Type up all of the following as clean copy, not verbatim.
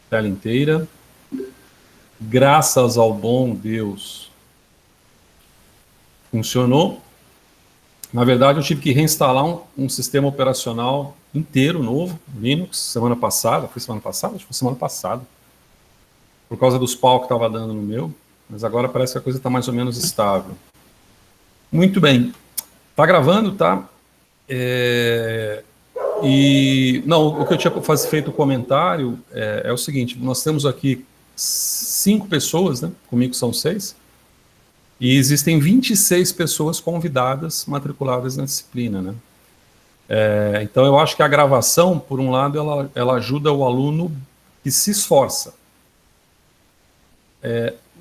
Tela inteira. Graças ao bom Deus, funcionou. Na verdade, eu tive que reinstalar um sistema operacional inteiro, novo, Linux, semana passada. Foi semana passada? Acho que foi semana passada. Por causa dos pau que estava dando no meu. Mas agora parece que a coisa está mais ou menos estável. Muito bem. Tá gravando, tá? Não, o que eu tinha feito o comentário é o seguinte: nós temos aqui 5 pessoas, né? Comigo são 6. E existem 26 pessoas convidadas, matriculadas na disciplina, né? Então, eu acho que a gravação, por um lado, ela ajuda o aluno que se esforça.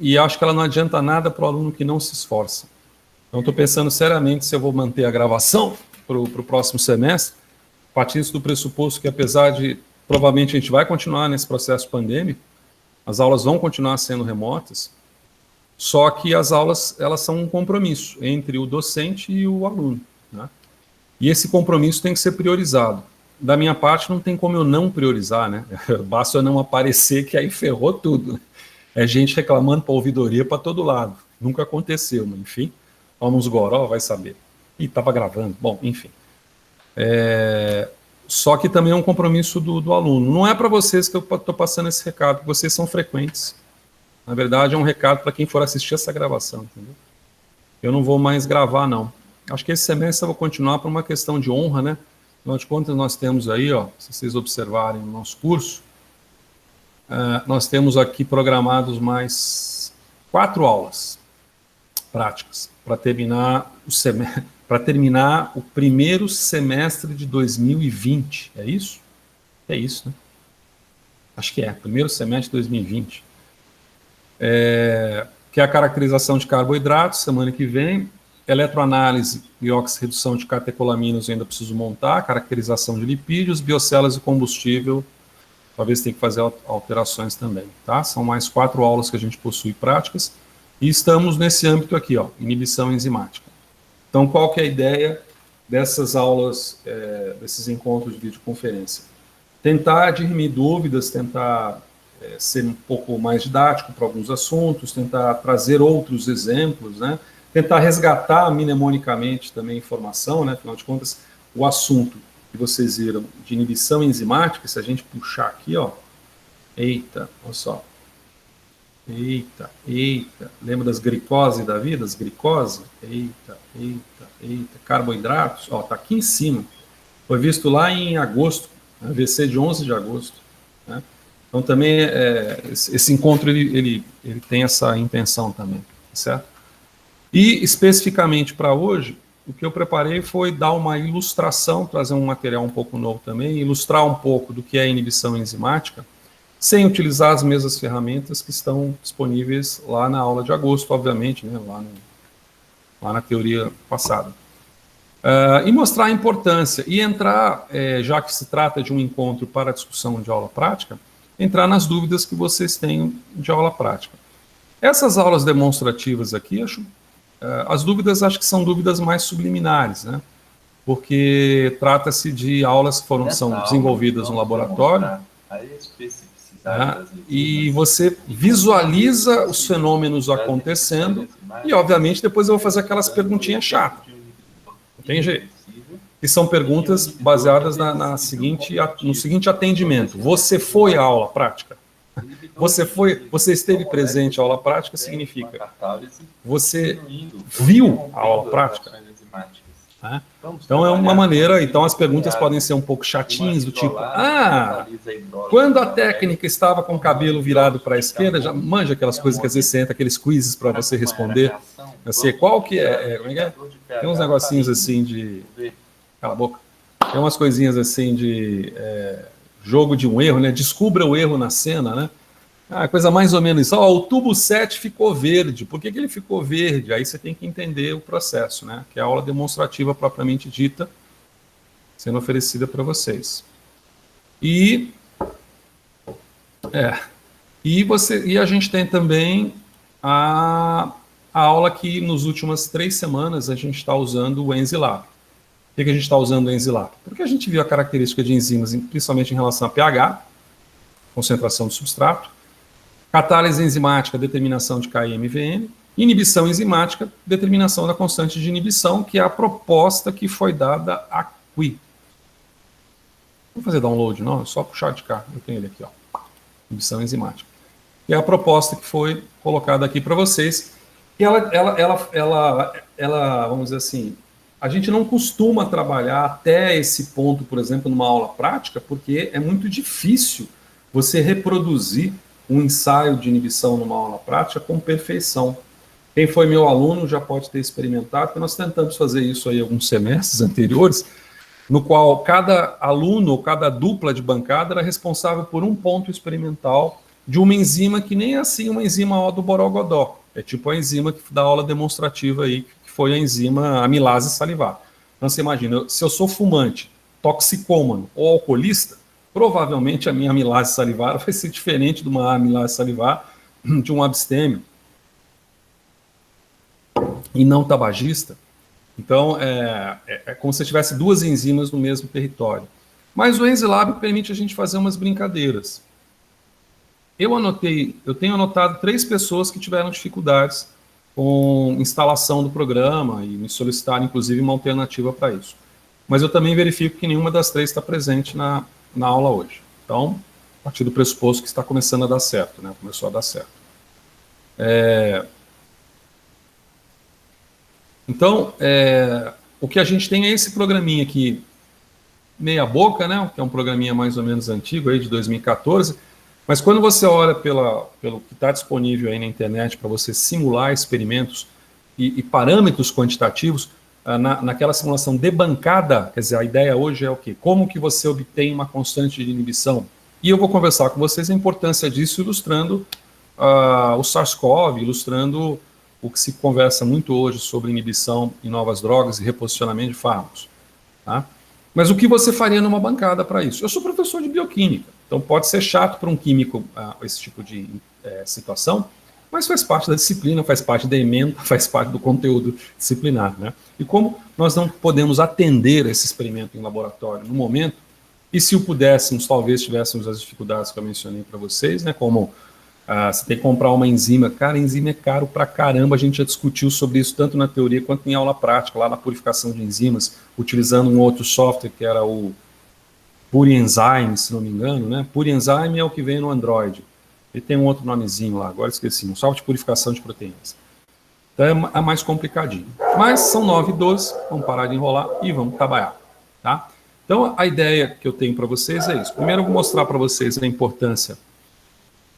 E acho que ela não adianta nada para o aluno que não se esforça. Então, estou pensando seriamente se eu vou manter a gravação para o próximo semestre, partindo do pressuposto que, apesar de, provavelmente, a gente vai continuar nesse processo pandêmico, as aulas vão continuar sendo remotas, só que as aulas, elas são um compromisso entre o docente e o aluno, né? E esse compromisso tem que ser priorizado. Da minha parte, não tem como eu não priorizar, né? Basta eu não aparecer, que aí ferrou tudo. É gente reclamando para a ouvidoria para todo lado. Nunca aconteceu, mas enfim. Vamos goró, vai saber. E estava gravando. Bom, enfim. Só que também é um compromisso do aluno. Não é para vocês que eu estou passando esse recado, vocês são frequentes. Na verdade, é um recado para quem for assistir essa gravação, entendeu? Eu não vou mais gravar, não. Acho que esse semestre eu vou continuar por uma questão de honra, né? Afinal de contas, nós temos aí, ó, se vocês observarem no nosso curso, nós temos aqui programados mais 4 aulas práticas para terminar o primeiro semestre de 2020. É isso? É isso, né? Acho que primeiro semestre de 2020. Que é a caracterização de carboidratos, semana que vem, eletroanálise e oxirredução de catecolaminas, eu ainda preciso montar, caracterização de lipídios, biocélulas e combustível, talvez tenha que fazer alterações também, tá? São mais 4 aulas que a gente possui práticas, e estamos nesse âmbito aqui, ó, inibição enzimática. Então, qual que é a ideia dessas aulas, desses encontros de videoconferência? Tentar dirimir dúvidas, tentar ser um pouco mais didático para alguns assuntos, tentar trazer outros exemplos, né? Tentar resgatar mnemonicamente também informação, né? Afinal de contas, o assunto que vocês viram de inibição enzimática, se a gente puxar aqui, ó, eita, olha só, eita, lembra das glicose da vida, as glicose? Eita, carboidratos, ó, tá aqui em cima, foi visto lá em agosto, AVC de 11 de agosto, né? Então, também, esse encontro, ele tem essa intenção também, certo? E, especificamente para hoje, o que eu preparei foi dar uma ilustração, trazer um material um pouco novo também, ilustrar um pouco do que é inibição enzimática, sem utilizar as mesmas ferramentas que estão disponíveis lá na aula de agosto, obviamente, né, lá na teoria passada. E mostrar a importância, e entrar, já que se trata de um encontro para discussão de aula prática, entrar nas dúvidas que vocês têm de aula prática. Essas aulas demonstrativas aqui, as dúvidas acho que são dúvidas mais subliminares, né? Porque trata-se de aulas que são desenvolvidas no laboratório, e você visualiza os fenômenos acontecendo, e obviamente depois eu vou fazer aquelas perguntinhas chatas. Não tem jeito. Que são perguntas baseadas no seguinte atendimento. Você foi à aula prática? Você esteve presente à aula prática, significa você viu a aula prática? Né? Então é uma maneira, então as perguntas podem ser um pouco chatinhas, do tipo, quando a técnica estava com o cabelo virado para a esquerda, já manja aquelas coisas que às vezes você entra, aqueles quizzes para você responder, assim, qual que como é que é? Tem uns negocinhos assim de... Cala a boca. Tem umas coisinhas assim de jogo de um erro, né? Descubra o erro na cena, né? Coisa mais ou menos isso. O tubo 7 ficou verde. Por que ele ficou verde? Aí você tem que entender o processo, né? Que é a aula demonstrativa propriamente dita sendo oferecida para vocês. E a gente tem também a aula que nas últimas 3 semanas a gente está usando o Enzilab. Por que a gente está usando o Enzilab? Porque a gente viu a característica de enzimas, principalmente em relação a pH, concentração do substrato. Catálise enzimática, determinação de KI/MVN. Inibição enzimática, determinação da constante de inibição, que é a proposta que foi dada aqui. Vou fazer download, não, é só puxar de cá. Eu tenho ele aqui, ó. Inibição enzimática. E é a proposta que foi colocada aqui para vocês. E ela, vamos dizer assim, a gente não costuma trabalhar até esse ponto, por exemplo, numa aula prática, porque é muito difícil você reproduzir um ensaio de inibição numa aula prática com perfeição. Quem foi meu aluno já pode ter experimentado, porque nós tentamos fazer isso aí alguns semestres anteriores, no qual cada aluno ou cada dupla de bancada era responsável por um ponto experimental de uma enzima que nem é assim uma enzima do Borogodó. É tipo a enzima da aula demonstrativa aí, que foi a enzima amilase salivar. Então você imagina, se eu sou fumante, toxicômano ou alcoolista, provavelmente a minha amilase salivar vai ser diferente de uma amilase salivar de um abstêmio e não tabagista. Então, é como se tivesse duas enzimas no mesmo território. Mas o EnziLab permite a gente fazer umas brincadeiras. Eu tenho anotado 3 pessoas que tiveram dificuldades com instalação do programa e me solicitaram, inclusive, uma alternativa para isso. Mas eu também verifico que nenhuma das 3 está presente na aula hoje. Então, a partir do pressuposto que está começando a dar certo, né? Começou a dar certo. Então, o que a gente tem é esse programinha aqui, meia boca, né? Que é um programinha mais ou menos antigo, aí de 2014, mas quando você olha pelo que está disponível aí na internet para você simular experimentos e parâmetros quantitativos, naquela simulação debancada, quer dizer, a ideia hoje é o quê? Como que você obtém uma constante de inibição? E eu vou conversar com vocês a importância disso, ilustrando o SARS-CoV, ilustrando o que se conversa muito hoje sobre inibição em novas drogas e reposicionamento de fármacos. Tá? Mas o que você faria numa bancada para isso? Eu sou professor de bioquímica, então pode ser chato para um químico esse tipo de situação, mas faz parte da disciplina, faz parte da ementa, faz parte do conteúdo disciplinar. Né? E como nós não podemos atender esse experimento em laboratório no momento, e se o pudéssemos, talvez tivéssemos as dificuldades que eu mencionei para vocês, né, como você tem que comprar uma enzima. Cara, enzima é caro pra caramba, a gente já discutiu sobre isso tanto na teoria quanto em aula prática, lá na purificação de enzimas, utilizando um outro software que era o PuriEnzyme, se não me engano, né? PuriEnzyme é o que vem no Android. Ele tem um outro nomezinho lá, agora esqueci, um software de purificação de proteínas. Então é mais complicadinho. Mas são 9h12, vamos parar de enrolar e vamos trabalhar, tá? Então a ideia que eu tenho para vocês é isso. Primeiro eu vou mostrar para vocês a importância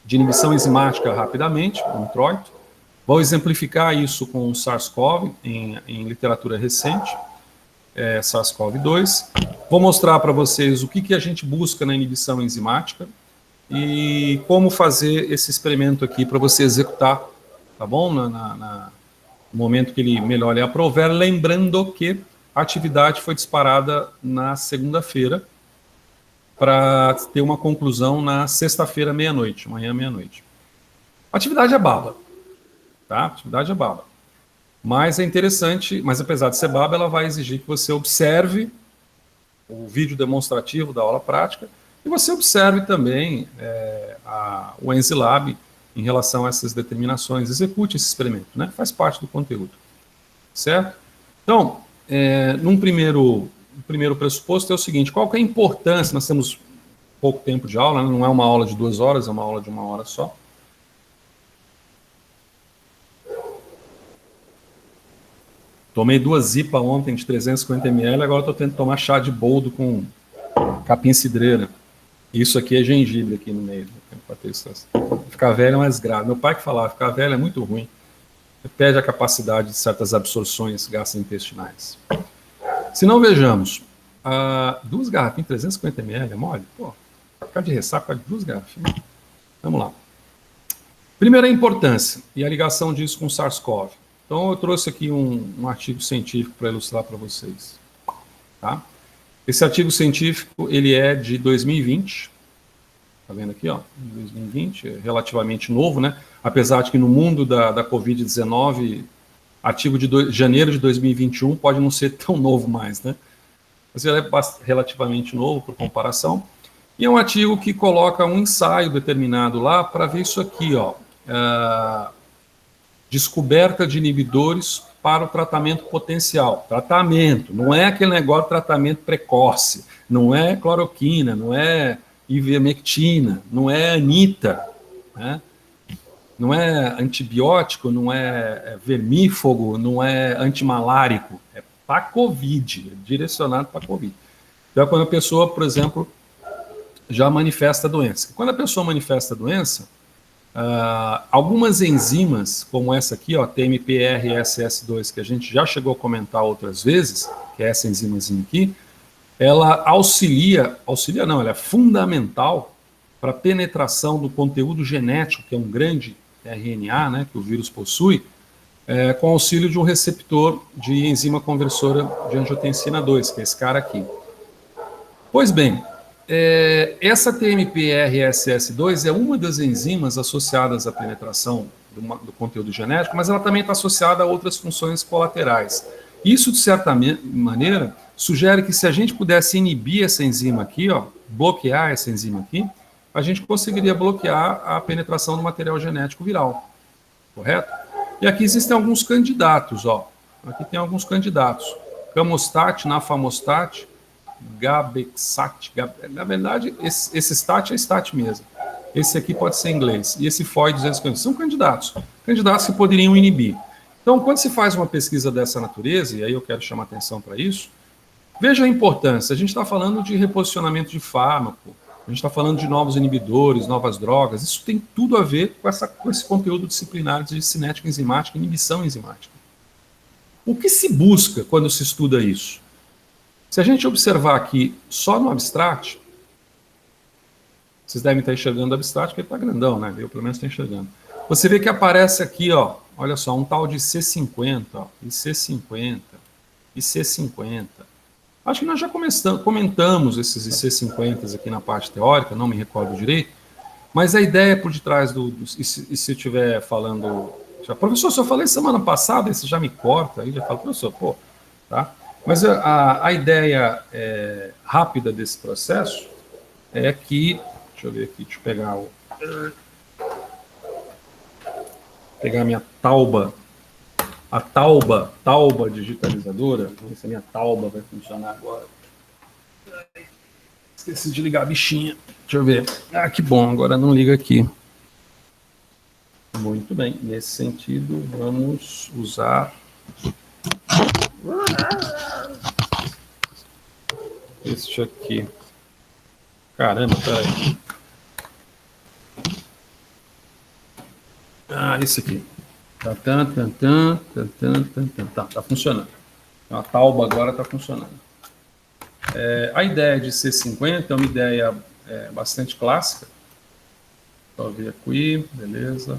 de inibição enzimática rapidamente, um introito. Vou exemplificar isso com o SARS-CoV em literatura recente, SARS-CoV-2. Vou mostrar para vocês o que a gente busca na inibição enzimática e como fazer esse experimento aqui para você executar, tá bom? No momento que ele melhor lhe aprover, lembrando que a atividade foi disparada na segunda-feira, para ter uma conclusão na sexta-feira, meia-noite, amanhã, meia-noite. A atividade é baba, tá? A atividade é baba. Mas é interessante, mas apesar de ser baba, ela vai exigir que você observe o vídeo demonstrativo da aula prática e você observe também o EnziLab em relação a essas determinações. Execute esse experimento, né? Faz parte do conteúdo, certo? Então, num primeiro pressuposto é o seguinte: qual que é a importância? Nós temos pouco tempo de aula, né? Não é uma aula de 2 horas, é uma aula de 1 hora só. Tomei 2 IPA ontem de 350 ml, agora estou tentando tomar chá de boldo com capim-cidreira. Isso aqui é gengibre aqui no meio. Ficar velho é mais grave. Meu pai que falava, ficar velho é muito ruim. Perde a capacidade de certas absorções gastrointestinais. Se não, vejamos, 2 garrafinhas, 350 ml, é mole? Pô, ficar de ressaca de 2 garrafinhas. Vamos lá. Primeiro, a importância e a ligação disso com o SARS-CoV. Então, eu trouxe aqui um artigo científico para ilustrar para vocês. Tá? Esse artigo científico, ele é de 2020. Tá vendo aqui, ó? 2020, é relativamente novo, né? Apesar de que no mundo da Covid-19... artigo de janeiro de 2021 pode não ser tão novo mais, né? Mas ele é relativamente novo por comparação. E é um artigo que coloca um ensaio determinado lá para ver isso aqui, ó. Descoberta de inibidores para o tratamento potencial. Tratamento, não é aquele negócio de tratamento precoce, não é cloroquina, não é ivermectina, não é anita, né? Não é antibiótico, não é vermífugo, não é antimalárico, é para COVID, é direcionado para COVID. Então, quando a pessoa, por exemplo, já manifesta a doença. Quando a pessoa manifesta a doença, algumas enzimas, como essa aqui, ó, TMPRSS2, que a gente já chegou a comentar outras vezes, que é essa enzimazinha aqui, ela ela é fundamental para a penetração do conteúdo genético, que é um grande RNA, né, que o vírus possui, com auxílio de um receptor de enzima conversora de angiotensina 2, que é esse cara aqui. Pois bem, essa TMPRSS2 é uma das enzimas associadas à penetração do conteúdo genético, mas ela também está associada a outras funções colaterais. Isso, de certa maneira, sugere que se a gente pudesse inibir essa enzima aqui, ó, bloquear essa enzima aqui, a gente conseguiria bloquear a penetração do material genético viral, correto? E aqui existem alguns candidatos, ó. Aqui tem alguns candidatos. Camostat, nafamostat, Gabexat. Na verdade, esse stat é stat mesmo. Esse aqui pode ser em inglês. E esse FOI 250 são candidatos. Candidatos que poderiam inibir. Então, quando se faz uma pesquisa dessa natureza, e aí eu quero chamar atenção para isso, veja a importância. A gente está falando de reposicionamento de fármaco, a gente está falando de novos inibidores, novas drogas. Isso tem tudo a ver com esse conteúdo disciplinar de cinética enzimática e inibição enzimática. O que se busca quando se estuda isso? Se a gente observar aqui só no abstract, vocês devem estar enxergando o abstract, porque ele está grandão, né? Eu pelo menos estou enxergando. Você vê que aparece aqui, ó, olha só, um tal de C50, ó, e C50, e C50. Acho que nós já comentamos esses IC50 aqui na parte teórica, não me recordo direito, mas a ideia por detrás e se eu estiver falando... Professor, se eu falei semana passada, você já me corta, aí já fala, professor, pô, tá? Mas a ideia rápida desse processo é que... Deixa eu ver aqui, deixa eu pegar a minha tauba, tauba digitalizadora. Vamos ver se a minha tauba vai funcionar agora. Esqueci de ligar a bichinha. Deixa eu ver. Ah, que bom, agora não liga aqui. Muito bem, nesse sentido, vamos usar... este aqui. Caramba, peraí. Ah, esse aqui. Tá funcionando. A tauba agora está funcionando. A ideia de C50 é uma ideia bastante clássica. Só ver aqui, beleza.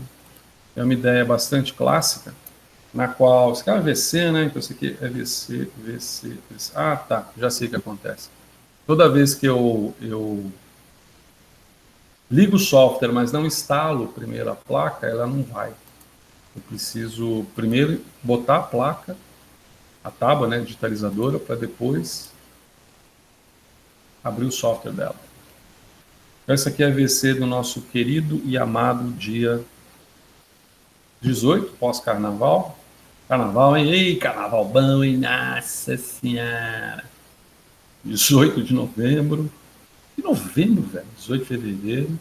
É uma ideia bastante clássica, na qual... Isso aqui é VC, né? Então isso aqui é VC. Ah, tá. Já sei o que acontece. Toda vez que eu ligo o software, mas não instalo primeiro a placa, ela não vai. Eu preciso primeiro botar a placa, a tábua, né, digitalizadora, para depois abrir o software dela. Essa aqui é a VC do nosso querido e amado dia 18, pós-carnaval. Carnaval, hein? Ei, carnaval bom, hein? Nossa Senhora! 18 de novembro. Que novembro, velho? 18 de fevereiro.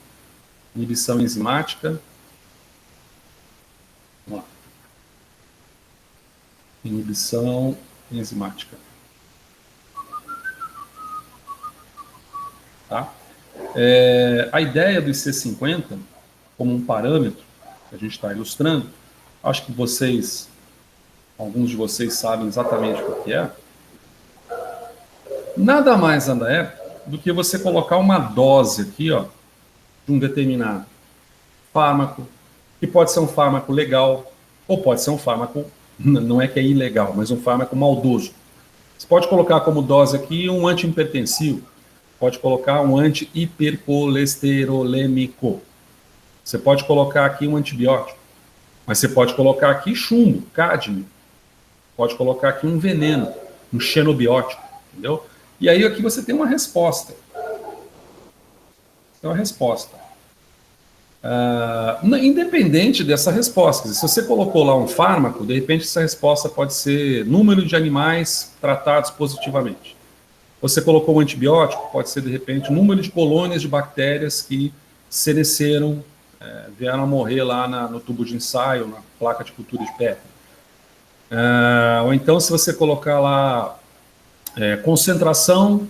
Inibição enzimática. Vamos lá. Inibição enzimática. Tá? A ideia do IC50, como um parâmetro, que a gente está ilustrando, acho que alguns de vocês sabem exatamente o que é. Nada mais nada é do que você colocar uma dose aqui, ó, de um determinado fármaco, que pode ser um fármaco legal, ou pode ser um fármaco, não é que é ilegal, mas um fármaco maldoso. Você pode colocar como dose aqui um antihipertensivo, pode colocar um anti-hipercolesterolêmico, você pode colocar aqui um antibiótico, mas você pode colocar aqui chumbo, cádmio, pode colocar aqui um veneno, um xenobiótico, entendeu? E aí aqui você tem uma resposta. Então, a resposta. Independente dessa resposta, quer dizer, se você colocou lá um fármaco, de repente essa resposta pode ser número de animais tratados positivamente. Você colocou um antibiótico, pode ser de repente número de colônias de bactérias que senesceram, vieram a morrer lá no tubo de ensaio, na placa de cultura de Petri. Ou então, se você colocar lá concentração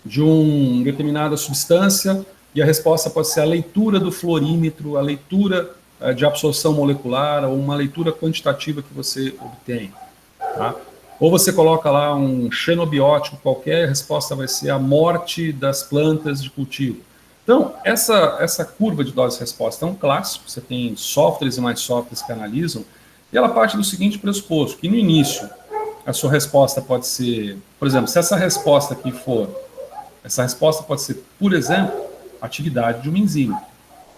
de uma determinada substância, e a resposta pode ser a leitura do fluorímetro, a leitura de absorção molecular, ou uma leitura quantitativa que você obtém. Tá? Ou você coloca lá um xenobiótico qualquer, a resposta vai ser a morte das plantas de cultivo. Então, essa curva de dose-resposta é um clássico, você tem softwares e mais softwares que analisam, e ela parte do seguinte pressuposto, que no início a sua resposta pode ser, por exemplo, se essa resposta aqui for, essa resposta pode ser, por exemplo, atividade de uma enzima.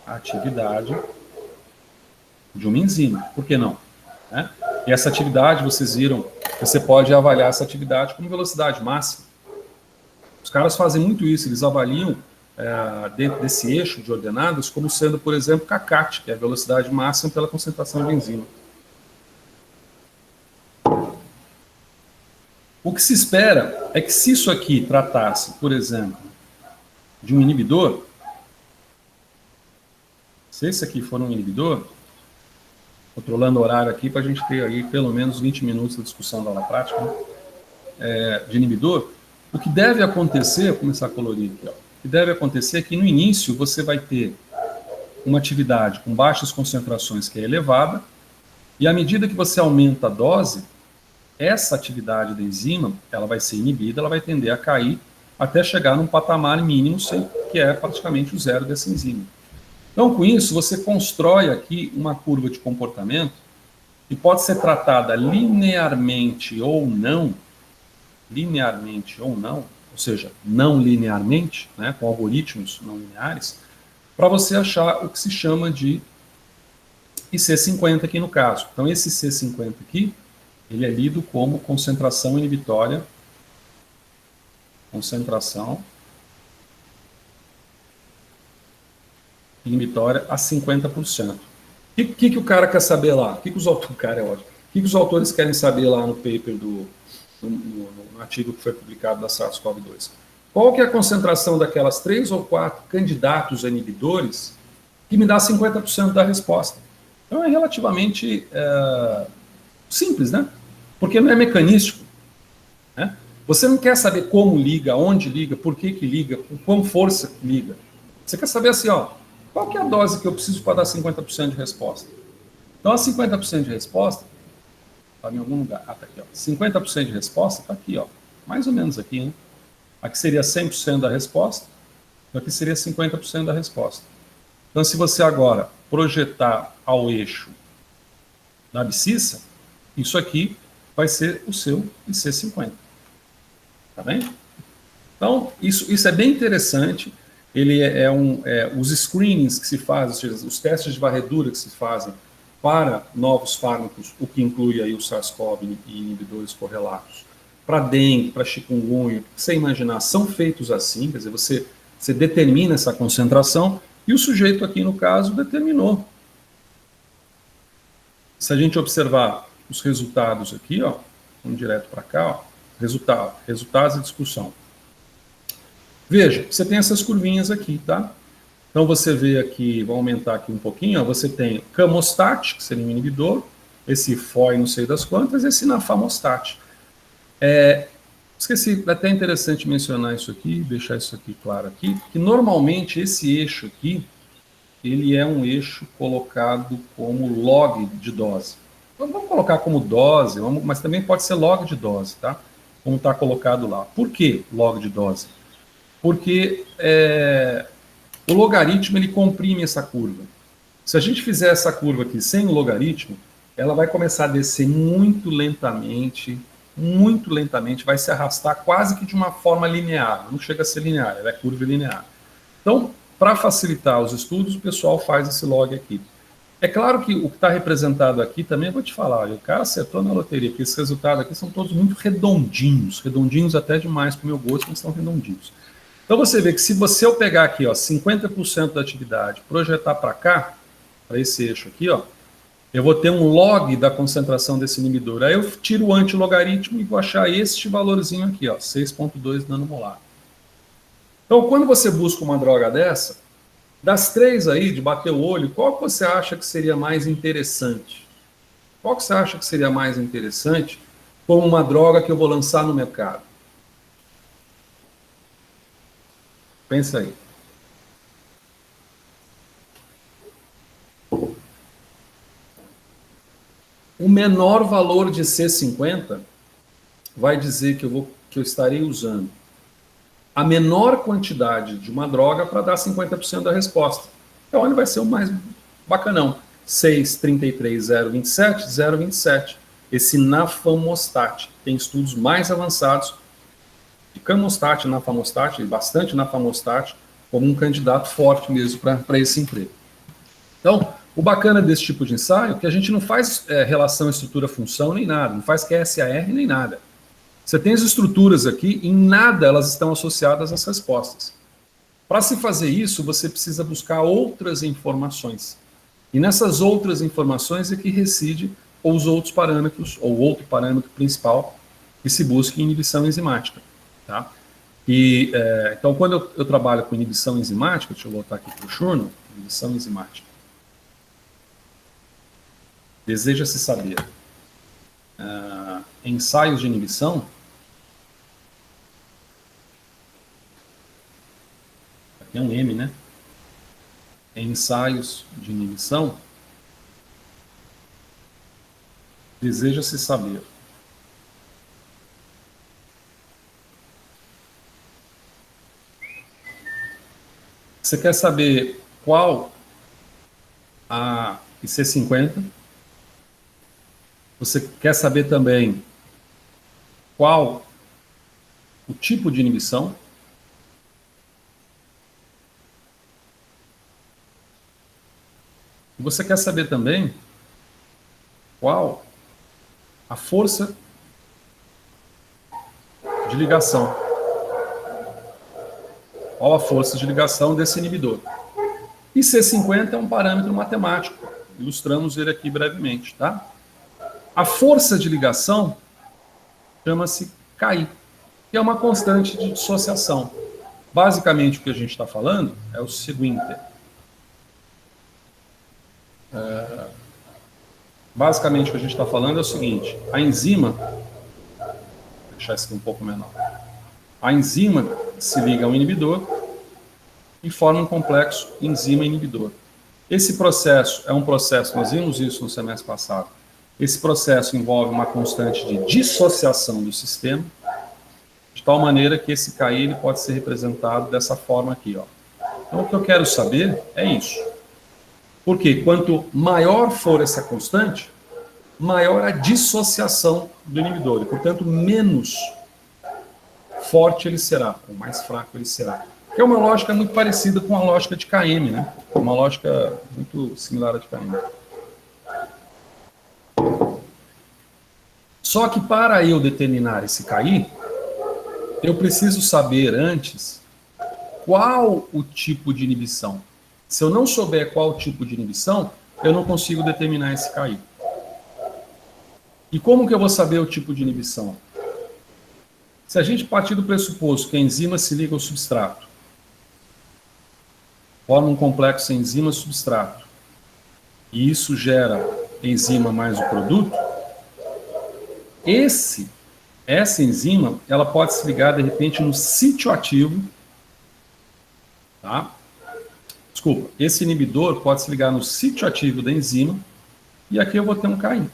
Atividade de uma enzima, por que não? Né? E essa atividade, vocês viram, você pode avaliar essa atividade como velocidade máxima. Os caras fazem muito isso, eles avaliam dentro desse eixo de ordenadas como sendo, por exemplo, CACAT, que é a velocidade máxima pela concentração de enzima. O que se espera é que se isso aqui tratasse, por exemplo, de um inibidor, se esse aqui for um inibidor, controlando o horário aqui para a gente ter aí pelo menos 20 minutos de discussão da aula prática, né, de inibidor, o que deve acontecer, vou começar a colorir aqui, ó, o que deve acontecer é que no início você vai ter uma atividade com baixas concentrações que é elevada, e à medida que você aumenta a dose, essa atividade da enzima, ela vai ser inibida, ela vai tender a cair até chegar num patamar mínimo, que é praticamente o zero dessa enzima. Então, com isso, você constrói aqui uma curva de comportamento que pode ser tratada linearmente ou não, ou seja, não linearmente, né, com algoritmos não lineares, para você achar o que se chama de IC50 aqui no caso. Então, esse IC50 aqui, ele é lido como concentração inibitória, a 50%. O que o cara quer saber lá? O que os autores querem saber lá no paper no artigo que foi publicado da SARS-CoV-2? Qual que é a concentração daquelas 3 ou 4 candidatos a inibidores que me dá 50% da resposta? Então é relativamente simples, né? Porque não é mecanístico. Né? Você não quer saber como liga, onde liga, por que liga, com qual força liga. Você quer saber assim, ó, qual que é a dose que eu preciso para dar 50% de resposta? Então, a 50% de resposta, está em algum lugar, tá aqui, ó. 50% de resposta está aqui, ó, mais ou menos aqui, né? Aqui seria 100% da resposta, aqui seria 50% da resposta. Então, se você agora projetar ao eixo da abscissa, isso aqui vai ser o seu IC50. Tá bem? Então, isso é bem interessante. Ele os screenings que se fazem, ou seja, os testes de varredura que se fazem para novos fármacos, o que inclui aí o SARS-CoV e inibidores correlatos, para dengue, para chikungunya, você imaginar, são feitos assim, quer dizer, você determina essa concentração e o sujeito aqui, no caso, determinou. Se a gente observar os resultados aqui, ó, vamos direto para cá, ó, resultados e discussão. Veja, você tem essas curvinhas aqui, tá? Então você vê aqui, vou aumentar aqui um pouquinho, ó, você tem camostat, que seria um inibidor, esse FOI não sei das quantas, esse nafamostat. Esqueci, é até interessante mencionar isso aqui, deixar isso aqui claro aqui, que normalmente esse eixo aqui, ele é um eixo colocado como log de dose. Então, vamos colocar como dose, mas também pode ser log de dose, tá? Como está colocado lá. Por que log de dose? Porque o logaritmo ele comprime essa curva. Se a gente fizer essa curva aqui sem o logaritmo, ela vai começar a descer muito lentamente, vai se arrastar quase que de uma forma linear. Não chega a ser linear, ela é curva linear. Então, para facilitar os estudos, o pessoal faz esse log aqui. É claro que o que está representado aqui também, eu vou te falar, o cara acertou na loteria, porque esses resultados aqui são todos muito redondinhos até demais para o meu gosto, mas são redondinhos. Então você vê que se eu pegar aqui, ó, 50% da atividade, projetar para cá, para esse eixo aqui, ó, eu vou ter um log da concentração desse inibidor. Aí eu tiro o antilogaritmo e vou achar este valorzinho aqui, ó, 6,2 nanomolar. Então, quando você busca uma droga dessa, das três aí, de bater o olho, qual que você acha que seria mais interessante? Qual que você acha que seria mais interessante como uma droga que eu vou lançar no mercado? Pensa aí. O menor valor de C50 vai dizer que eu estarei usando a menor quantidade de uma droga para dar 50% da resposta. Então ele vai ser o mais bacanão. 6, 33, 0,27, 0,27. Esse nafamostat. Tem estudos mais avançados de camostat, nafamostat, e bastante nafamostat, como um candidato forte mesmo para esse emprego. Então, o bacana desse tipo de ensaio é que a gente não faz relação estrutura-função nem nada, não faz QSAR nem nada. Você tem as estruturas aqui, em nada elas estão associadas às respostas. Para se fazer isso, você precisa buscar outras informações. E nessas outras informações é que reside os outros parâmetros, ou outro parâmetro principal, que se busca em inibição enzimática. Tá? Então, quando eu trabalho com inibição enzimática, deixa eu voltar aqui para o Churno, inibição enzimática. Deseja-se saber. Ensaios de inibição. Aqui é um M, né? Ensaios de inibição. Deseja-se saber. Você quer saber qual a IC50? Você quer saber também qual o tipo de inibição? E você quer saber também qual a força de ligação? Qual a força de ligação desse inibidor? E C50 é um parâmetro matemático. Ilustramos ele aqui brevemente, tá? A força de ligação chama-se KI, que é uma constante de dissociação. Basicamente, o que a gente está falando é o seguinte. Basicamente, o que a gente está falando é o seguinte. A enzima... Vou deixar isso aqui um pouco menor. A enzima se liga ao inibidor e forma um complexo enzima-inibidor. Esse processo é um processo, nós vimos isso no semestre passado, esse processo envolve uma constante de dissociação do sistema, de tal maneira que esse KI ele pode ser representado dessa forma aqui. Ó. Então, o que eu quero saber é isso. Porque quanto maior for essa constante, maior a dissociação do inibidor, e, portanto, menos forte ele será, ou mais fraco ele será. Que é uma lógica muito parecida com a lógica de KM, né? Uma lógica muito similar à de KM. Só que para eu determinar esse KI, eu preciso saber antes qual o tipo de inibição. Se eu não souber qual o tipo de inibição, eu não consigo determinar esse KI. E como que eu vou saber o tipo de inibição? Se a gente partir do pressuposto que a enzima se liga ao substrato, forma um complexo enzima-substrato, e isso gera enzima mais o produto, essa enzima, ela pode se ligar, de repente, no sítio ativo, tá? Desculpa, esse inibidor pode se ligar no sítio ativo da enzima, e aqui eu vou ter um KI.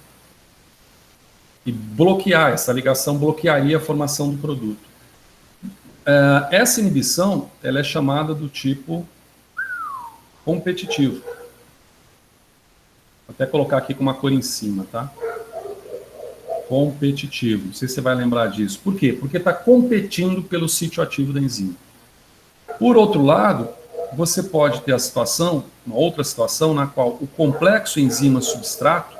E bloquear, essa ligação bloquearia a formação do produto. Essa inibição, ela é chamada do tipo competitivo. Vou até colocar aqui com uma cor em cima, tá? Competitivo. Não sei se você vai lembrar disso. Por quê? Porque está competindo pelo sítio ativo da enzima. Por outro lado, você pode ter a situação, uma outra situação, na qual o complexo enzima-substrato,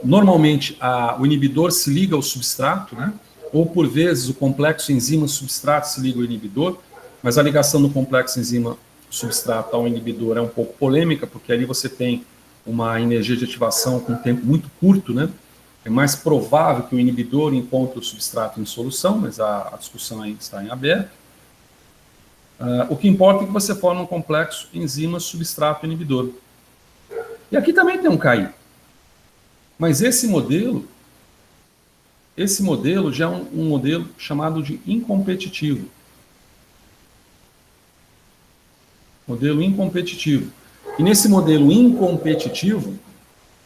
normalmente o inibidor se liga ao substrato, né? Ou por vezes o complexo enzima-substrato se liga ao inibidor, mas a ligação do complexo enzima-substrato ao inibidor é um pouco polêmica, porque ali você tem uma energia de ativação com um tempo muito curto, né? É mais provável que o inibidor encontre o substrato em solução, mas a discussão ainda está em aberto. O que importa é que você forma um complexo enzima-substrato-inibidor. E aqui também tem um KI. Mas esse modelo já é um modelo chamado de incompetitivo. Modelo incompetitivo. E nesse modelo incompetitivo,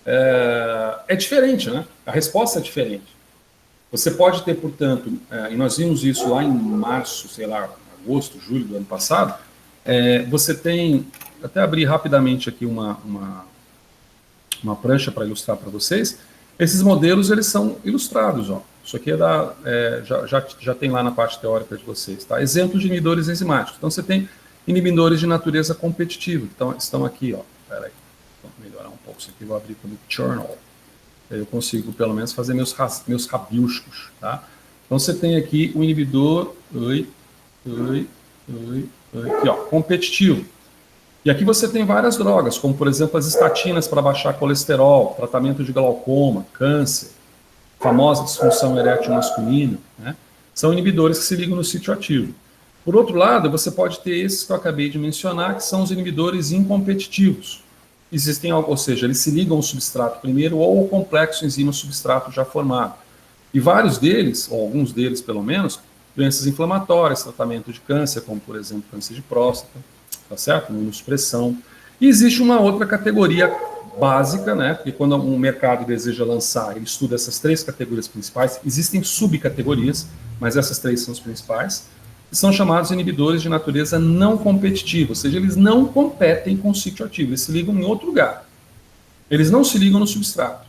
é diferente, né? A resposta é diferente. Você pode ter, portanto, e nós vimos isso lá em março, sei lá, agosto, julho do ano passado, você tem, até abrir rapidamente aqui uma prancha para ilustrar para vocês, esses modelos eles são ilustrados, ó. Isso aqui já tem lá na parte teórica de vocês, tá? Exemplo de inibidores enzimáticos. Então você tem inibidores de natureza competitiva, então estão aqui, ó. Peraí, vou melhorar um pouco isso aqui, vou abrir como journal. Eu consigo pelo menos fazer meus rabiúsculos, tá? Então você tem aqui o inibidor, aqui, ó, competitivo. E aqui você tem várias drogas, como por exemplo as estatinas para baixar colesterol, tratamento de glaucoma, câncer, famosa disfunção erétil masculina, né? São inibidores que se ligam no sítio ativo. Por outro lado, você pode ter esses que eu acabei de mencionar, que são os inibidores incompetitivos. Existem, ou seja, eles se ligam ao substrato primeiro ou ao complexo enzima-substrato já formado. E vários deles, ou alguns deles pelo menos, doenças inflamatórias, tratamento de câncer, como por exemplo câncer de próstata, tá certo? Imunossupressão. E existe uma outra categoria básica, né? Porque quando um mercado deseja lançar, ele estuda essas três categorias principais. Existem subcategorias, mas essas três são as principais, que são chamados inibidores de natureza não competitiva, ou seja, eles não competem com o sítio ativo, eles se ligam em outro lugar. Eles não se ligam no substrato,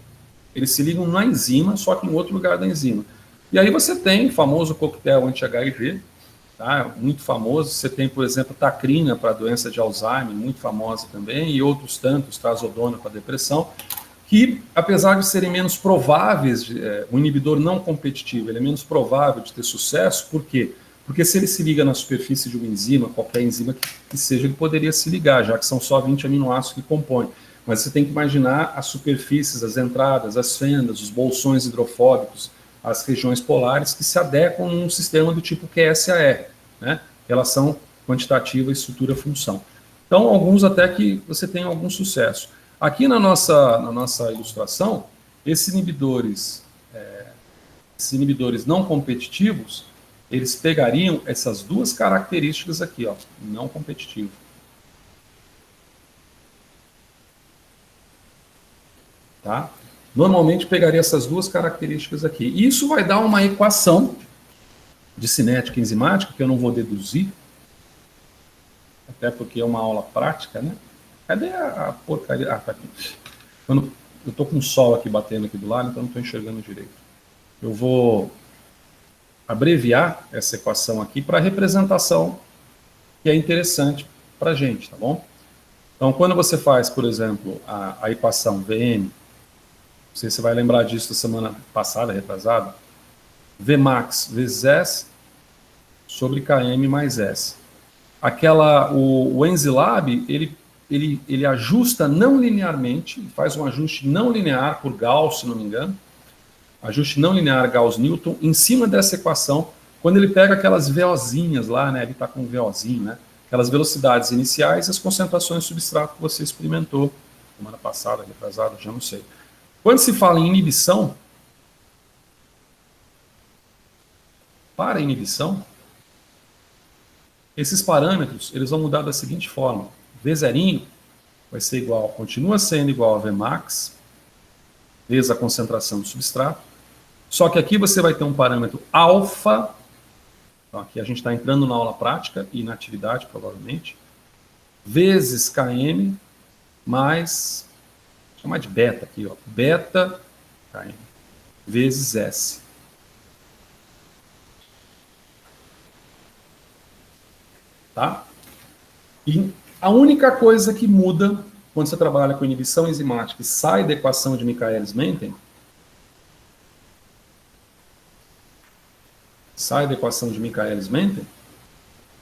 eles se ligam na enzima, só que em outro lugar da enzima. E aí você tem o famoso coquetel anti-HIV, tá? Muito famoso. Você tem, por exemplo, tacrina para a doença de Alzheimer, muito famosa também, e outros tantos, trazodona para depressão, que, apesar de serem menos prováveis, o inibidor não competitivo, ele é menos provável de ter sucesso, por quê? Porque se ele se liga na superfície de uma enzima, qualquer enzima que seja, ele poderia se ligar, já que são só 20 aminoácidos que compõem. Mas você tem que imaginar as superfícies, as entradas, as fendas, os bolsões hidrofóbicos, as regiões polares que se adequam num sistema do tipo QSAR, né? Relação quantitativa, estrutura, função. Então, alguns até que você tem algum sucesso. Aqui na nossa ilustração, esses inibidores não competitivos, eles pegariam essas duas características aqui, ó, não competitivo. Tá? Normalmente pegaria essas duas características aqui. E isso vai dar uma equação de cinética enzimática, que eu não vou deduzir, até porque é uma aula prática, né? Cadê a porcaria? Ah, tá aqui. Eu estou com o sol aqui batendo aqui do lado, então não estou enxergando direito. Eu vou abreviar essa equação aqui para a representação que é interessante para a gente, tá bom? Então, quando você faz, por exemplo, a equação VM, não sei se você vai lembrar disso da semana passada, retrasada, Vmax vezes S sobre Km mais S. O Enzilab, ele ajusta não linearmente, faz um ajuste não linear por Gauss, se não me engano, ajuste não linear Gauss-Newton, em cima dessa equação, quando ele pega aquelas VOzinhas lá, né, ele está com um VOzinho, né, aquelas velocidades iniciais e as concentrações de substrato que você experimentou semana passada, retrasada, já não sei. Quando se fala em inibição, para inibição, esses parâmetros eles vão mudar da seguinte forma: V0 vai ser igual, continua sendo igual a Vmax, vezes a concentração do substrato, só que aqui você vai ter um parâmetro alfa, então aqui a gente está entrando na aula prática e na atividade, provavelmente, vezes Km mais, vou chamar de beta aqui, ó, beta Km, vezes S. Tá? E a única coisa que muda quando você trabalha com inibição enzimática e sai da equação de Michaelis-Menten,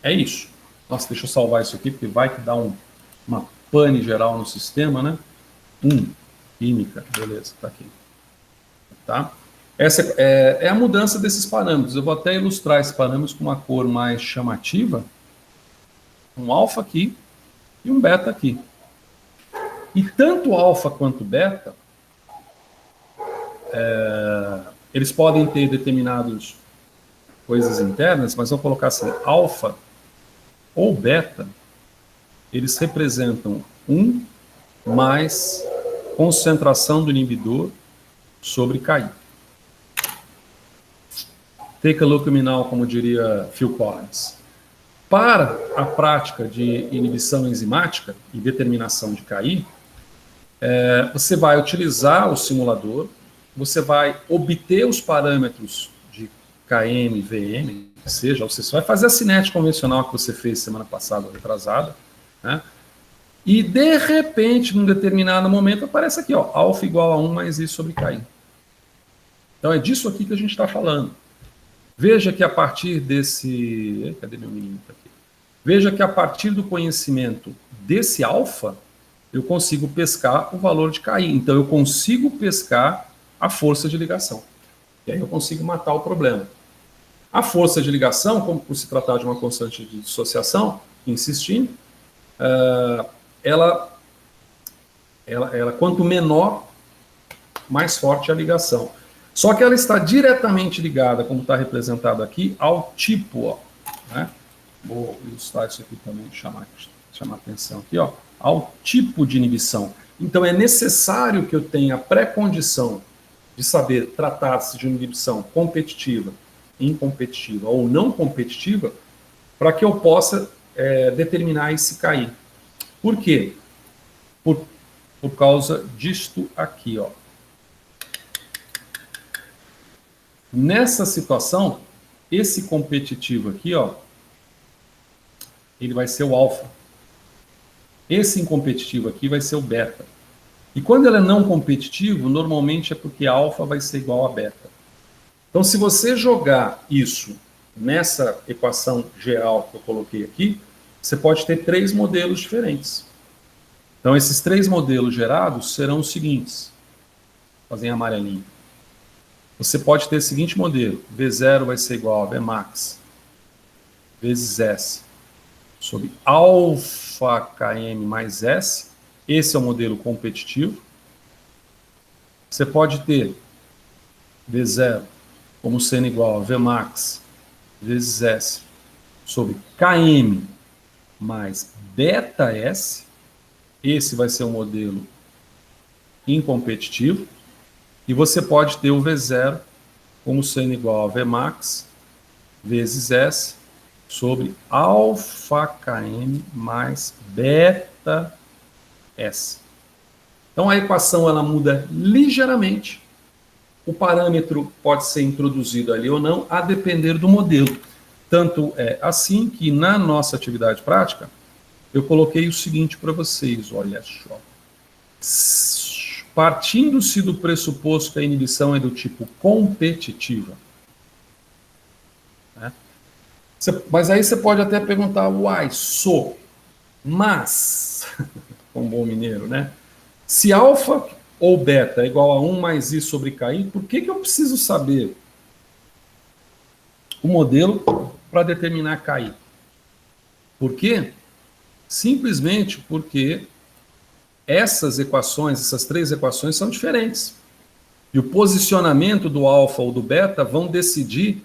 é isso. Nossa, deixa eu salvar isso aqui, porque vai que dá uma pane geral no sistema, né? Química, beleza, tá aqui. Tá? Essa é a mudança desses parâmetros. Eu vou até ilustrar esses parâmetros com uma cor mais chamativa. Um alfa aqui e um beta aqui. E tanto alfa quanto beta, eles podem ter determinadas coisas internas, mas vou colocar assim, alfa ou beta, eles representam 1 mais concentração do inibidor sobre KI. Take a look me now, como diria Phil Collins. Para a prática de inibição enzimática e determinação de KI, você vai utilizar o simulador, você vai obter os parâmetros de KM, VM, que seja, ou você vai fazer a cinética convencional que você fez semana passada, retrasada, né? E, de repente, num determinado momento, aparece aqui, ó, alfa igual a 1 mais I sobre KI. Então, é disso aqui que a gente está falando. Veja que a partir desse... Cadê meu menino? Tá aqui. Veja que a partir do conhecimento desse alfa, eu consigo pescar o valor de KI. Então, eu consigo pescar a força de ligação. E aí eu consigo matar o problema. A força de ligação, como por se tratar de uma constante de dissociação, insistindo, ela quanto menor, mais forte a ligação. Só que ela está diretamente ligada, como está representado aqui, ao tipo, ó, né? Vou ilustrar isso aqui também, chamar atenção aqui, ó, ao tipo de inibição. Então é necessário que eu tenha a pré-condição de saber tratar-se de uma inibição competitiva, incompetitiva ou não competitiva, para que eu possa determinar esse KI. Por quê? Por causa disto aqui, ó. Nessa situação, esse competitivo aqui, ó, ele vai ser o alfa. Esse incompetitivo aqui vai ser o beta. E quando ele é não competitivo, normalmente é porque alfa vai ser igual a beta. Então, se você jogar isso nessa equação geral que eu coloquei aqui, você pode ter 3 modelos diferentes. Então, esses 3 modelos gerados serão os seguintes. Vou fazer em amarelinho. Você pode ter o seguinte modelo. V0 vai ser igual a Vmax vezes S sobre alfa Km mais S. Esse é o modelo competitivo. Você pode ter V0 como sendo igual a Vmax vezes S sobre Km mais beta S. Esse vai ser o modelo incompetitivo. E você pode ter o V0 como sendo igual a Vmax vezes S sobre alfa Km mais beta S. Então a equação ela muda ligeiramente. O parâmetro pode ser introduzido ali ou não, a depender do modelo. Tanto é assim que na nossa atividade prática, eu coloquei o seguinte para vocês, olha só. Partindo-se do pressuposto que a inibição é do tipo competitiva. Né? Mas aí você pode até perguntar, uai, mas, como bom mineiro, né? Se alfa ou beta é igual a 1 mais I sobre KI, por que eu preciso saber o modelo para determinar KI? Por quê? Simplesmente porque essas equações, essas 3 equações são diferentes. E o posicionamento do alfa ou do beta vão decidir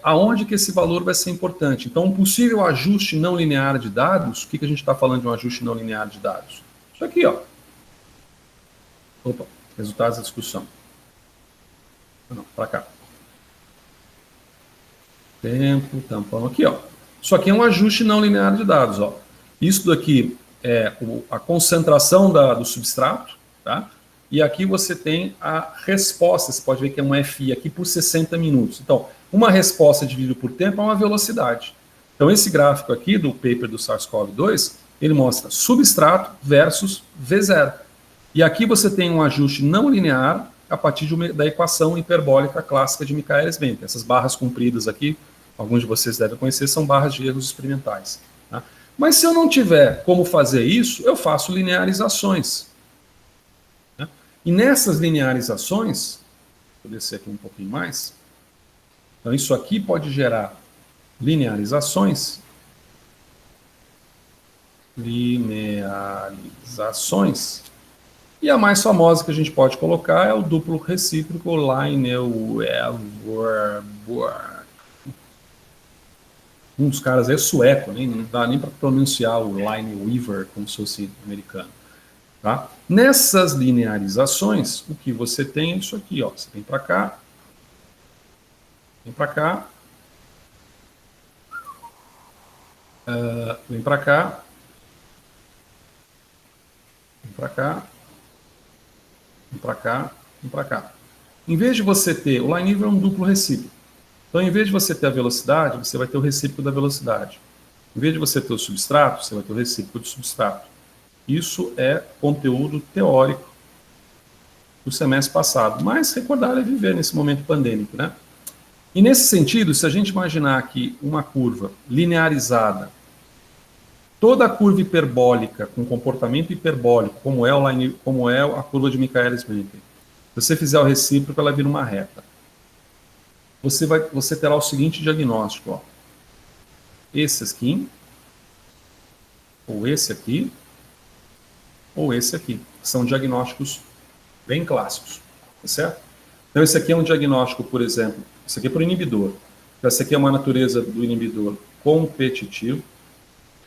aonde que esse valor vai ser importante. Então, um possível ajuste não linear de dados, o que a gente está falando de um ajuste não linear de dados? Isso aqui, ó. Opa, resultados da discussão. Não, para cá. Tempo, tampão, aqui, ó. Isso aqui é um ajuste não linear de dados, ó. Isso daqui é a concentração do substrato, tá? E aqui você tem a resposta, você pode ver que é um FI aqui por 60 minutos. Então, uma resposta dividida por tempo é uma velocidade. Então, esse gráfico aqui do paper do SARS-CoV-2, ele mostra substrato versus V0. E aqui você tem um ajuste não linear a partir da equação hiperbólica clássica de Michaelis-Menten. Essas barras compridas aqui, alguns de vocês devem conhecer, são barras de erros experimentais. Tá? Mas se eu não tiver como fazer isso, eu faço linearizações. Né? E nessas linearizações, vou descer aqui um pouquinho mais, então isso aqui pode gerar linearizações, e a mais famosa que a gente pode colocar é o duplo recíproco Lineweaver. Um dos caras é sueco, não dá nem para pronunciar o Lineweaver como se fosse americano. Tá? Nessas linearizações, o que você tem é isso aqui, ó. Você vem para cá, vem para cá, vem para cá, vem para cá, vem para cá, vem para cá. Em vez de você ter, o Lineweaver é um duplo recíproco. Então, em vez de você ter a velocidade, você vai ter o recíproco da velocidade. Em vez de você ter o substrato, você vai ter o recíproco do substrato. Isso é conteúdo teórico do semestre passado. Mas recordar é viver nesse momento pandêmico, né? E nesse sentido, se a gente imaginar aqui uma curva linearizada, toda a curva hiperbólica com comportamento hiperbólico, como é a curva de Michaelis-Menten, se você fizer o recíproco, ela vira uma reta. Você terá o seguinte diagnóstico, ó. Esse aqui, ou esse aqui, ou esse aqui. São diagnósticos bem clássicos, tá certo? Então esse aqui é um diagnóstico, por exemplo, esse aqui é para o inibidor. Então, essa aqui é uma natureza do inibidor competitivo.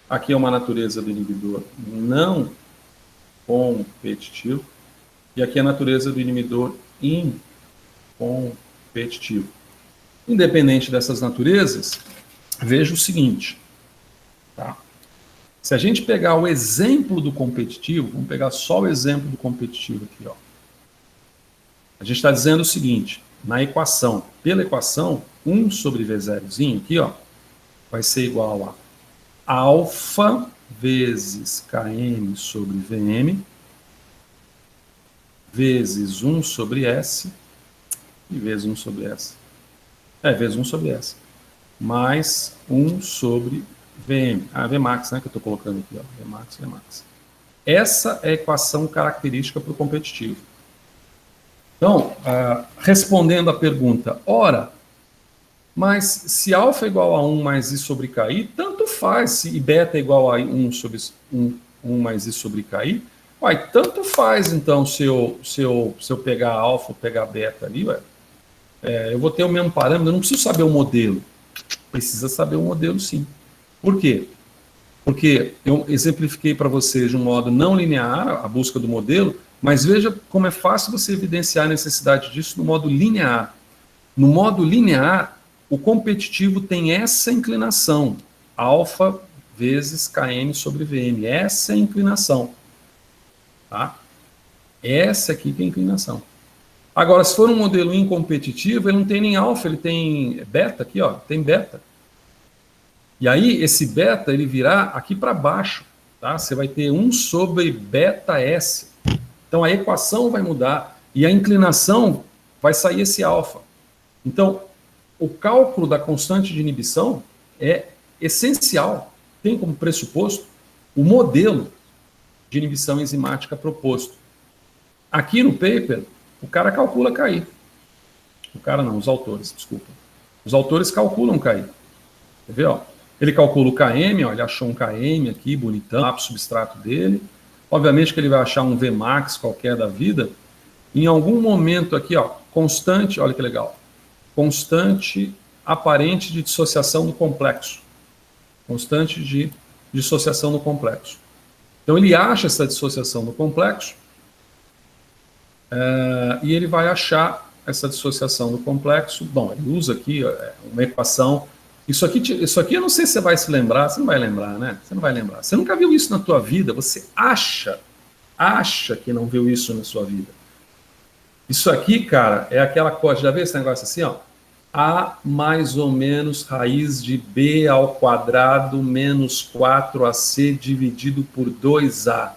Aqui é uma natureza do inibidor não competitivo. E aqui é a natureza do inibidor incompetitivo. Independente dessas naturezas, veja o seguinte. Tá? Se a gente pegar o exemplo do competitivo, vamos pegar só o exemplo do competitivo aqui. Ó. A gente está dizendo o seguinte, na equação, pela equação, 1 sobre V0zinho aqui, ó, vai ser igual a alfa vezes Km sobre Vm, vezes 1 sobre S, e vezes 1 sobre S. Vezes 1 sobre S. Mais 1 sobre Vm. Vmax, né, que eu estou colocando aqui. Ó. Vmax, Vmax. Essa é a equação característica para o competitivo. Então, respondendo à pergunta, ora, mas se alfa é igual a 1 mais I sobre KI, tanto faz se beta é igual a 1 sobre 1 mais I sobre KI, tanto faz então se eu pegar alfa ou pegar beta ali, eu vou ter o mesmo parâmetro, eu não preciso saber o modelo. Precisa saber o modelo, sim. Por quê? Porque eu exemplifiquei para vocês de um modo não linear a busca do modelo, mas veja como é fácil você evidenciar a necessidade disso no modo linear. No modo linear, o competitivo tem essa inclinação, alfa vezes Km sobre Vm. Essa é a inclinação. Tá? Essa aqui que é a inclinação. Agora, se for um modelo incompetitivo, ele não tem nem alfa, ele tem beta aqui, ó, tem beta. E aí, esse beta, ele virá aqui para baixo, tá? Você vai ter 1 sobre beta S. Então, a equação vai mudar e a inclinação vai sair esse alfa. Então, o cálculo da constante de inibição é essencial. Tem como pressuposto o modelo de inibição enzimática proposto. Aqui no paper, o cara calcula KI. O cara não, os autores, desculpa. Os autores calculam KI. Quer ver? Ó? Ele calcula o KM, ó, ele achou um KM aqui, bonitão, lá para o substrato dele. Obviamente que ele vai achar um Vmax qualquer da vida. Em algum momento aqui, ó, constante, olha que legal, constante aparente de dissociação do complexo. Constante de dissociação do complexo. Então ele acha essa dissociação do complexo e ele vai achar essa dissociação do complexo. Bom, ele usa aqui uma equação. Isso aqui eu não sei se você vai se lembrar, você não vai lembrar, né? Você não vai lembrar. Você nunca viu isso na tua vida, você acha que não viu isso na sua vida. Isso aqui, cara, é aquela coisa, já viu esse negócio assim, ó? A mais ou menos raiz de B ao quadrado menos 4AC dividido por 2A.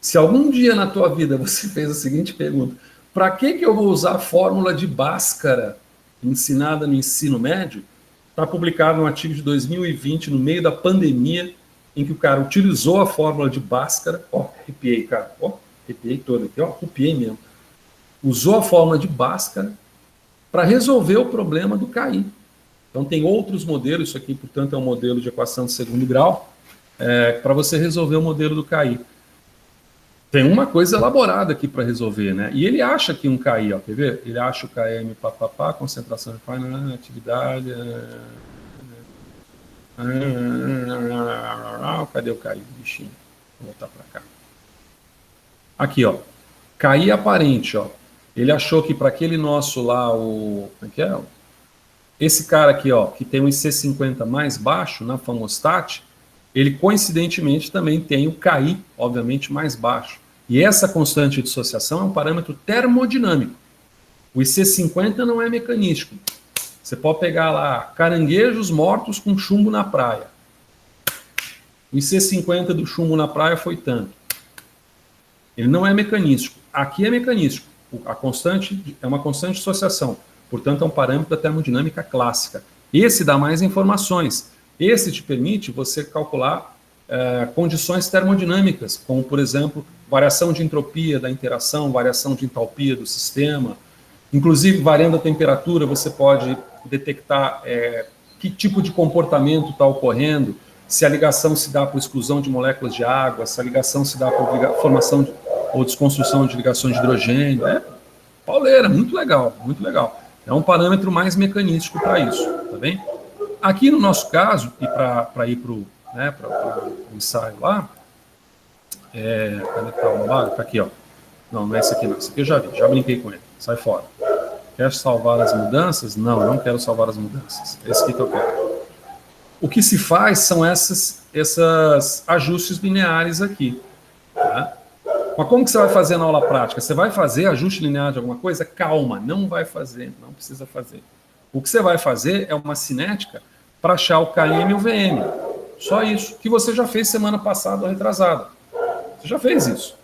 Se algum dia na tua vida você fez a seguinte pergunta, para que eu vou usar a fórmula de Bhaskara ensinada no ensino médio? Está publicado num artigo de 2020, no meio da pandemia, em que o cara utilizou a fórmula de Bhaskara, ó, arrepiei, cara, ó, arrepiei todo aqui, ó, arrepiei mesmo. Usou a fórmula de Bhaskara para resolver o problema do KI. Então tem outros modelos, isso aqui, portanto, é um modelo de equação de segundo grau, para você resolver o modelo do KI. Tem uma coisa elaborada aqui para resolver, né? E ele acha que um KI, ó, quer ver? Ele acha o KM, papapá, concentração de atividade... Cadê o KI, bichinho? Vou voltar para cá. Aqui, ó. KI aparente, ó. Ele achou que para aquele nosso lá, o... Como é que é? Esse cara aqui, ó, que tem um IC50 mais baixo na Famostat, ele coincidentemente também tem o KI, obviamente, mais baixo. E essa constante de dissociação é um parâmetro termodinâmico. O IC50 não é mecanístico. Você pode pegar lá caranguejos mortos com chumbo na praia. O IC50 do chumbo na praia foi tanto. Ele não é mecanístico. Aqui é mecanístico. A constante é uma constante de dissociação. Portanto, é um parâmetro da termodinâmica clássica. Esse dá mais informações. Esse te permite você calcular condições termodinâmicas, como, por exemplo, variação de entropia da interação, variação de entalpia do sistema. Inclusive, variando a temperatura, você pode detectar que tipo de comportamento está ocorrendo, se a ligação se dá por exclusão de moléculas de água, se a ligação se dá por formação ou desconstrução de ligações de hidrogênio. Pauleira, muito legal, muito legal. É um parâmetro mais mecanístico para isso, tá bem? Aqui no nosso caso, e para ir para o ensaio lá, cadê que tá o lado? Tá aqui, ó. Não, não é esse aqui não, esse aqui eu já vi, já brinquei com ele, sai fora. Quer salvar as mudanças? Não, eu não quero salvar as mudanças, é esse aqui que eu quero. O que se faz são esses ajustes lineares aqui, tá? Mas como que você vai fazer na aula prática? Você vai fazer ajuste linear de alguma coisa? Calma, não vai fazer, não precisa fazer. O que você vai fazer é uma cinética para achar o KM e o VM. Só isso, que você já fez semana passada ou retrasada. Você já fez isso.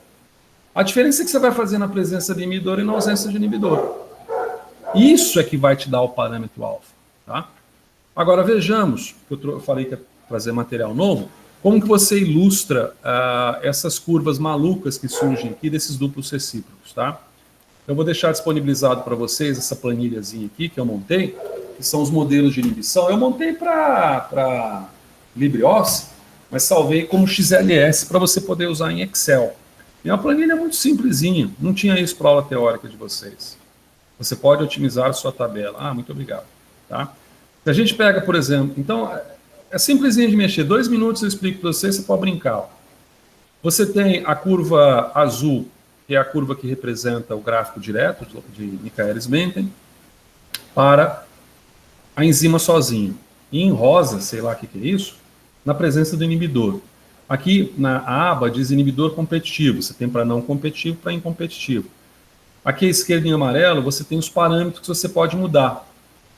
A diferença é que você vai fazer na presença de inibidor e na ausência de inibidor. Isso é que vai te dar o parâmetro alfa, tá? Agora vejamos, eu falei que ia trazer material novo, como que você ilustra essas curvas malucas que surgem aqui desses duplos recíprocos, tá? Eu vou deixar disponibilizado para vocês essa planilhazinha aqui que eu montei, que são os modelos de inibição. Eu montei para LibreOffice, mas salvei como XLS para você poder usar em Excel. E é uma planilha muito simplesinha, não tinha isso para a aula teórica de vocês. Você pode otimizar a sua tabela. Ah, muito obrigado. Tá? Se a gente pega, por exemplo, então, é simplesinho de mexer. 2 minutos eu explico para você, você pode brincar. Ó. Você tem a curva azul, que é a curva que representa o gráfico direto de Michaelis-Menten, para a enzima sozinha. E em rosa, sei lá o que é isso, na presença do inibidor. Aqui na aba diz inibidor competitivo, você tem para não competitivo, para incompetitivo. Aqui à esquerda em amarelo, você tem os parâmetros que você pode mudar.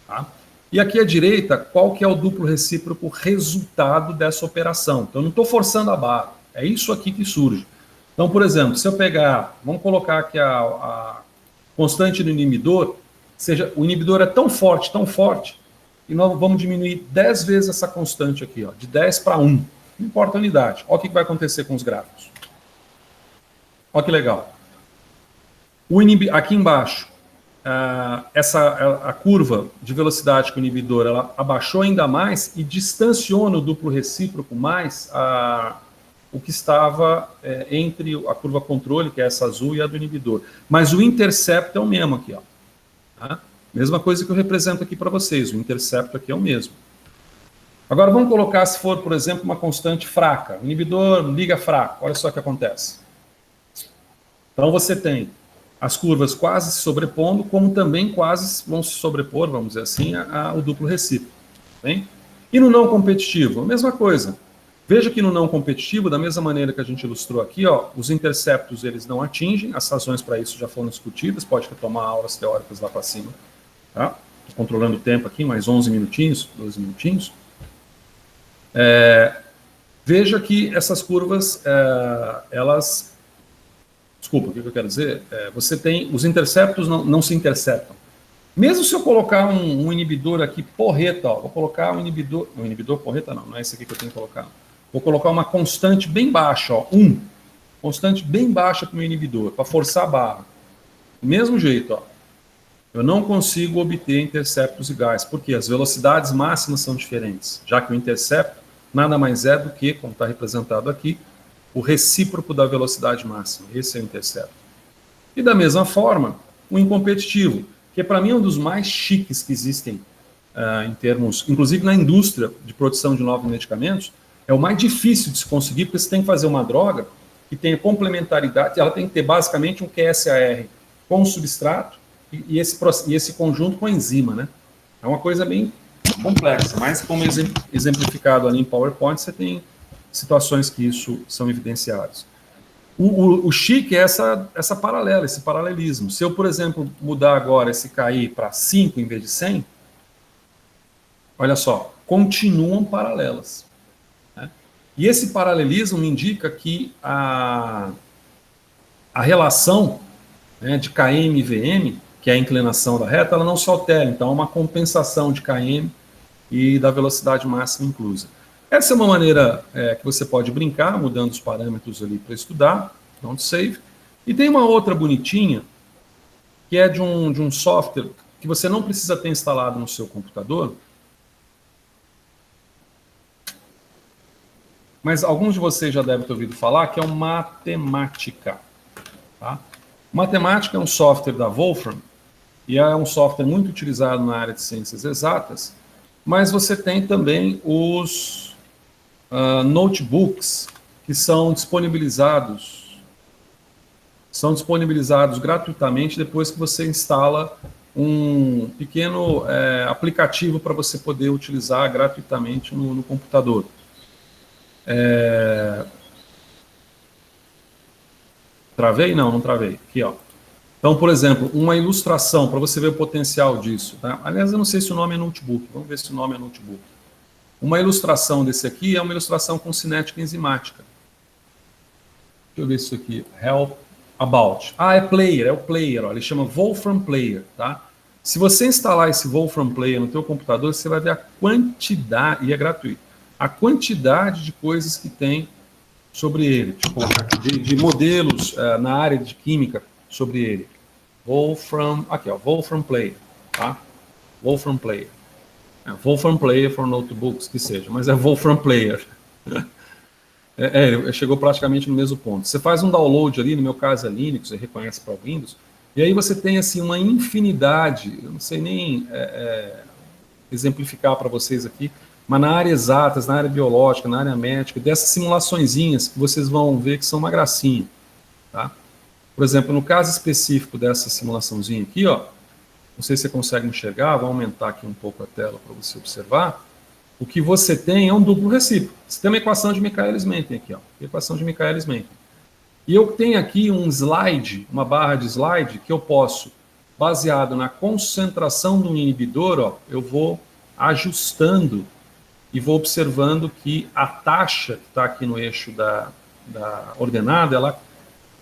Tá? E aqui à direita, qual que é o duplo recíproco resultado dessa operação. Então, eu não estou forçando a barra, é isso aqui que surge. Então, por exemplo, se eu pegar, vamos colocar aqui a constante do inibidor, seja, o inibidor é tão forte, e nós vamos diminuir 10 vezes essa constante aqui, ó, de 10 para 1. Não importa a unidade. Olha o que vai acontecer com os gráficos. Olha que legal. Aqui embaixo, a curva de velocidade com o inibidor, ela abaixou ainda mais e distanciou no duplo recíproco mais o que estava entre a curva controle, que é essa azul, e a do inibidor. Mas o intercepto é o mesmo aqui, ó. Tá? Mesma coisa que eu represento aqui para vocês, o intercepto aqui é o mesmo. Agora vamos colocar, se for, por exemplo, uma constante fraca. O inibidor liga fraco, olha só o que acontece. Então você tem as curvas quase se sobrepondo, como também quase vão se sobrepor, vamos dizer assim, ao duplo recíproco. Bem? E no não competitivo, a mesma coisa. Veja que no não competitivo, da mesma maneira que a gente ilustrou aqui, ó, os interceptos eles não atingem, as razões para isso já foram discutidas, pode retomar aulas teóricas lá para cima. Tá? Estou controlando o tempo aqui, mais 11 minutinhos, 12 minutinhos. Veja que essas curvas, elas... Desculpa, o que eu quero dizer? Você tem... Os interceptos não se interceptam. Mesmo se eu colocar um inibidor aqui, porreta, ó, vou colocar um inibidor... Um inibidor porreta não é esse aqui que eu tenho que colocar. Vou colocar uma constante bem baixa, ó, 1. Constante bem baixa para o meu inibidor, para forçar a barra. Do mesmo jeito, ó, eu não consigo obter interceptos iguais, porque as velocidades máximas são diferentes, já que o intercepto nada mais é do que, como está representado aqui, o recíproco da velocidade máxima. Esse é o intercepto. E da mesma forma, o incompetitivo, que para mim é um dos mais chiques que existem em termos, inclusive na indústria de produção de novos medicamentos, é o mais difícil de se conseguir, porque você tem que fazer uma droga que tenha complementaridade, ela tem que ter basicamente um QSAR com o substrato e esse conjunto com a enzima, né? É uma coisa bem complexa, mas como exemplificado ali em PowerPoint, você tem situações que isso são evidenciadas. O chique é essa paralela, esse paralelismo. Se eu, por exemplo, mudar agora esse KI para 5 em vez de 100, olha só, continuam paralelas. Né? E esse paralelismo me indica que a relação, né, de Km e Vm, que é a inclinação da reta, ela não se altera. Então, é uma compensação de Km e da velocidade máxima inclusa. Essa é uma maneira que você pode brincar, mudando os parâmetros ali para estudar, don't save. E tem uma outra bonitinha, que é de um software que você não precisa ter instalado no seu computador, mas alguns de vocês já devem ter ouvido falar, que é o Mathematica. Tá? Mathematica é um software da Wolfram, e é um software muito utilizado na área de ciências exatas, mas você tem também os notebooks que são disponibilizados gratuitamente depois que você instala um pequeno aplicativo para você poder utilizar gratuitamente no computador. Travei? Não travei. Aqui, ó. Então, por exemplo, uma ilustração para você ver o potencial disso. Tá? Aliás, eu não sei se o nome é notebook. Vamos ver se o nome é notebook. Uma ilustração desse aqui é uma ilustração com cinética enzimática. Deixa eu ver isso aqui. Help about. É player, é o player. Ó, ele chama Wolfram Player. Tá? Se você instalar esse Wolfram Player no teu computador, você vai ver a quantidade, e é gratuito, a quantidade de coisas que tem sobre ele. Deixa eu colocar aqui, de modelos na área de química sobre ele. Wolfram, aqui ó, Wolfram Player. Tá? Wolfram Player. Wolfram Player for notebooks, que seja, mas é Wolfram Player. Chegou praticamente no mesmo ponto. Você faz um download ali, no meu caso é Linux, você reconhece para Windows, e aí você tem assim uma infinidade, eu não sei nem exemplificar para vocês aqui, mas na área exatas, na área biológica, na área médica, dessas simulaçõezinhas que vocês vão ver que são uma gracinha. Tá? Por exemplo, no caso específico dessa simulaçãozinha aqui, ó, não sei se você consegue enxergar, vou aumentar aqui um pouco a tela para você observar. O que você tem é um duplo recíproco. Você tem uma equação de Michaelis-Menten aqui, ó, equação de Michaelis-Menten. E eu tenho aqui um slide, uma barra de slide, que eu posso, baseado na concentração do inibidor, ó, eu vou ajustando e vou observando que a taxa que está aqui no eixo da ordenada, ela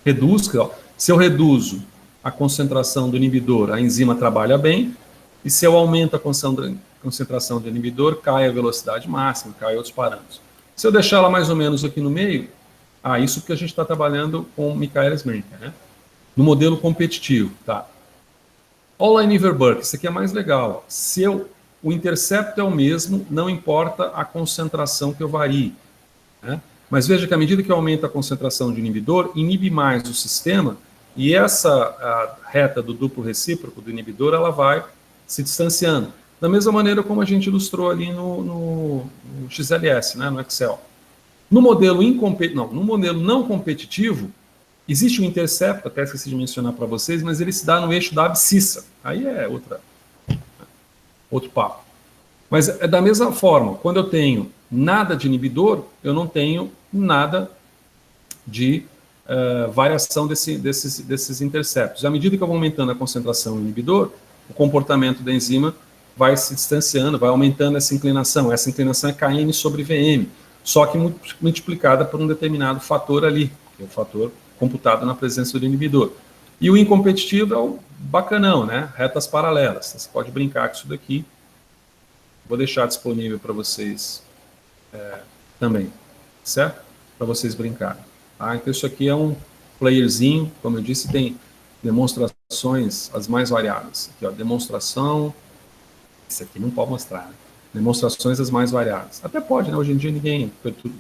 reduz, ó. Se eu reduzo a concentração do inibidor, a enzima trabalha bem, e se eu aumento a concentração do inibidor, cai a velocidade máxima, cai outros parâmetros. Se eu deixar ela mais ou menos aqui no meio, isso porque a gente está trabalhando com Michaelis-Menten, né? No modelo competitivo, tá? Olainiver-Burke, isso aqui é mais legal. Se o intercepto é o mesmo, não importa a concentração que eu varie, né? Mas veja que à medida que eu aumento a concentração de inibidor, inibe mais o sistema, e essa reta do duplo recíproco do inibidor, ela vai se distanciando. Da mesma maneira como a gente ilustrou ali no XLS, né, no Excel. No modelo não competitivo, existe um intercepto, até esqueci de mencionar para vocês, mas ele se dá no eixo da abscissa. Aí é outro papo. Mas é da mesma forma, quando eu tenho nada de inibidor, eu não tenho nada de variação desses interceptos. À medida que eu vou aumentando a concentração do inibidor, o comportamento da enzima vai se distanciando, vai aumentando essa inclinação. Essa inclinação é Km sobre Vm, só que multiplicada por um determinado fator ali, que é o fator computado na presença do inibidor. E o incompetitivo é o bacanão, né? Retas paralelas. Você pode brincar com isso daqui. Vou deixar disponível para vocês também. certo? Para vocês brincarem. Tá? Então isso aqui é um playerzinho, como eu disse, tem demonstrações as mais variadas. Aqui, ó, demonstração, esse aqui não pode mostrar, né? Demonstrações as mais variadas. Até pode, né? Hoje em dia ninguém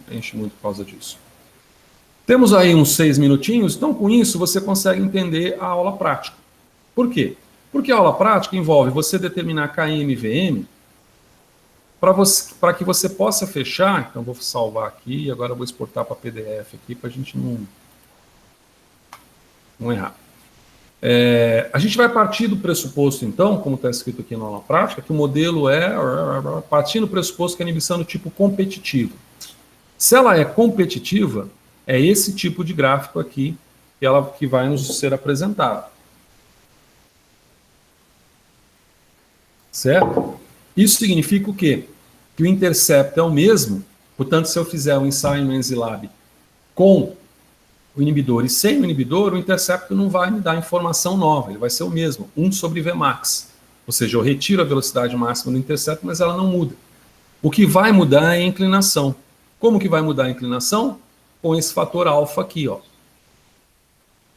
enche muito por causa disso. Temos aí uns 6 minutinhos, então com isso você consegue entender a aula prática. Por quê? Porque a aula prática envolve você determinar KM e VM para que você possa fechar. Então vou salvar aqui e agora vou exportar para PDF aqui para a gente não errar. A gente vai partir do pressuposto, então, como está escrito aqui na aula prática, que o modelo é partindo do pressuposto que a inibição é do tipo competitivo. Se ela é competitiva, é esse tipo de gráfico aqui que vai nos ser apresentado. Certo? Isso significa o quê? Que o intercepto é o mesmo, portanto, se eu fizer um ensaio no ENSYLAB com o inibidor e sem o inibidor, o intercepto não vai me dar informação nova, ele vai ser o mesmo, 1 sobre Vmax. Ou seja, eu retiro a velocidade máxima do intercepto, mas ela não muda. O que vai mudar é a inclinação. Como que vai mudar a inclinação? Com esse fator alfa aqui, ó.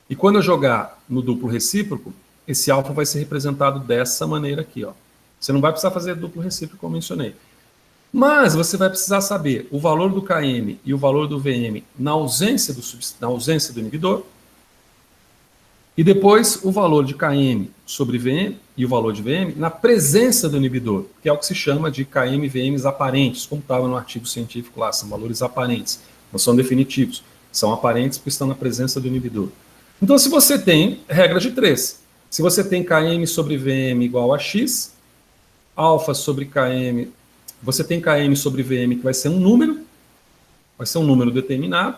E quando eu jogar no duplo recíproco, esse alfa vai ser representado dessa maneira aqui, ó. Você não vai precisar fazer duplo recíproco, como eu mencionei. Mas você vai precisar saber o valor do Km e o valor do Vm na ausência do inibidor, e depois o valor de Km sobre Vm e o valor de Vm na presença do inibidor, que é o que se chama de Km e Vms aparentes, como estava no artigo científico lá, são valores aparentes, não são definitivos, são aparentes porque estão na presença do inibidor. Então, se você tem regra de 3, se você tem Km sobre Vm igual a x, alfa sobre Km, você tem Km sobre Vm que vai ser um número determinado,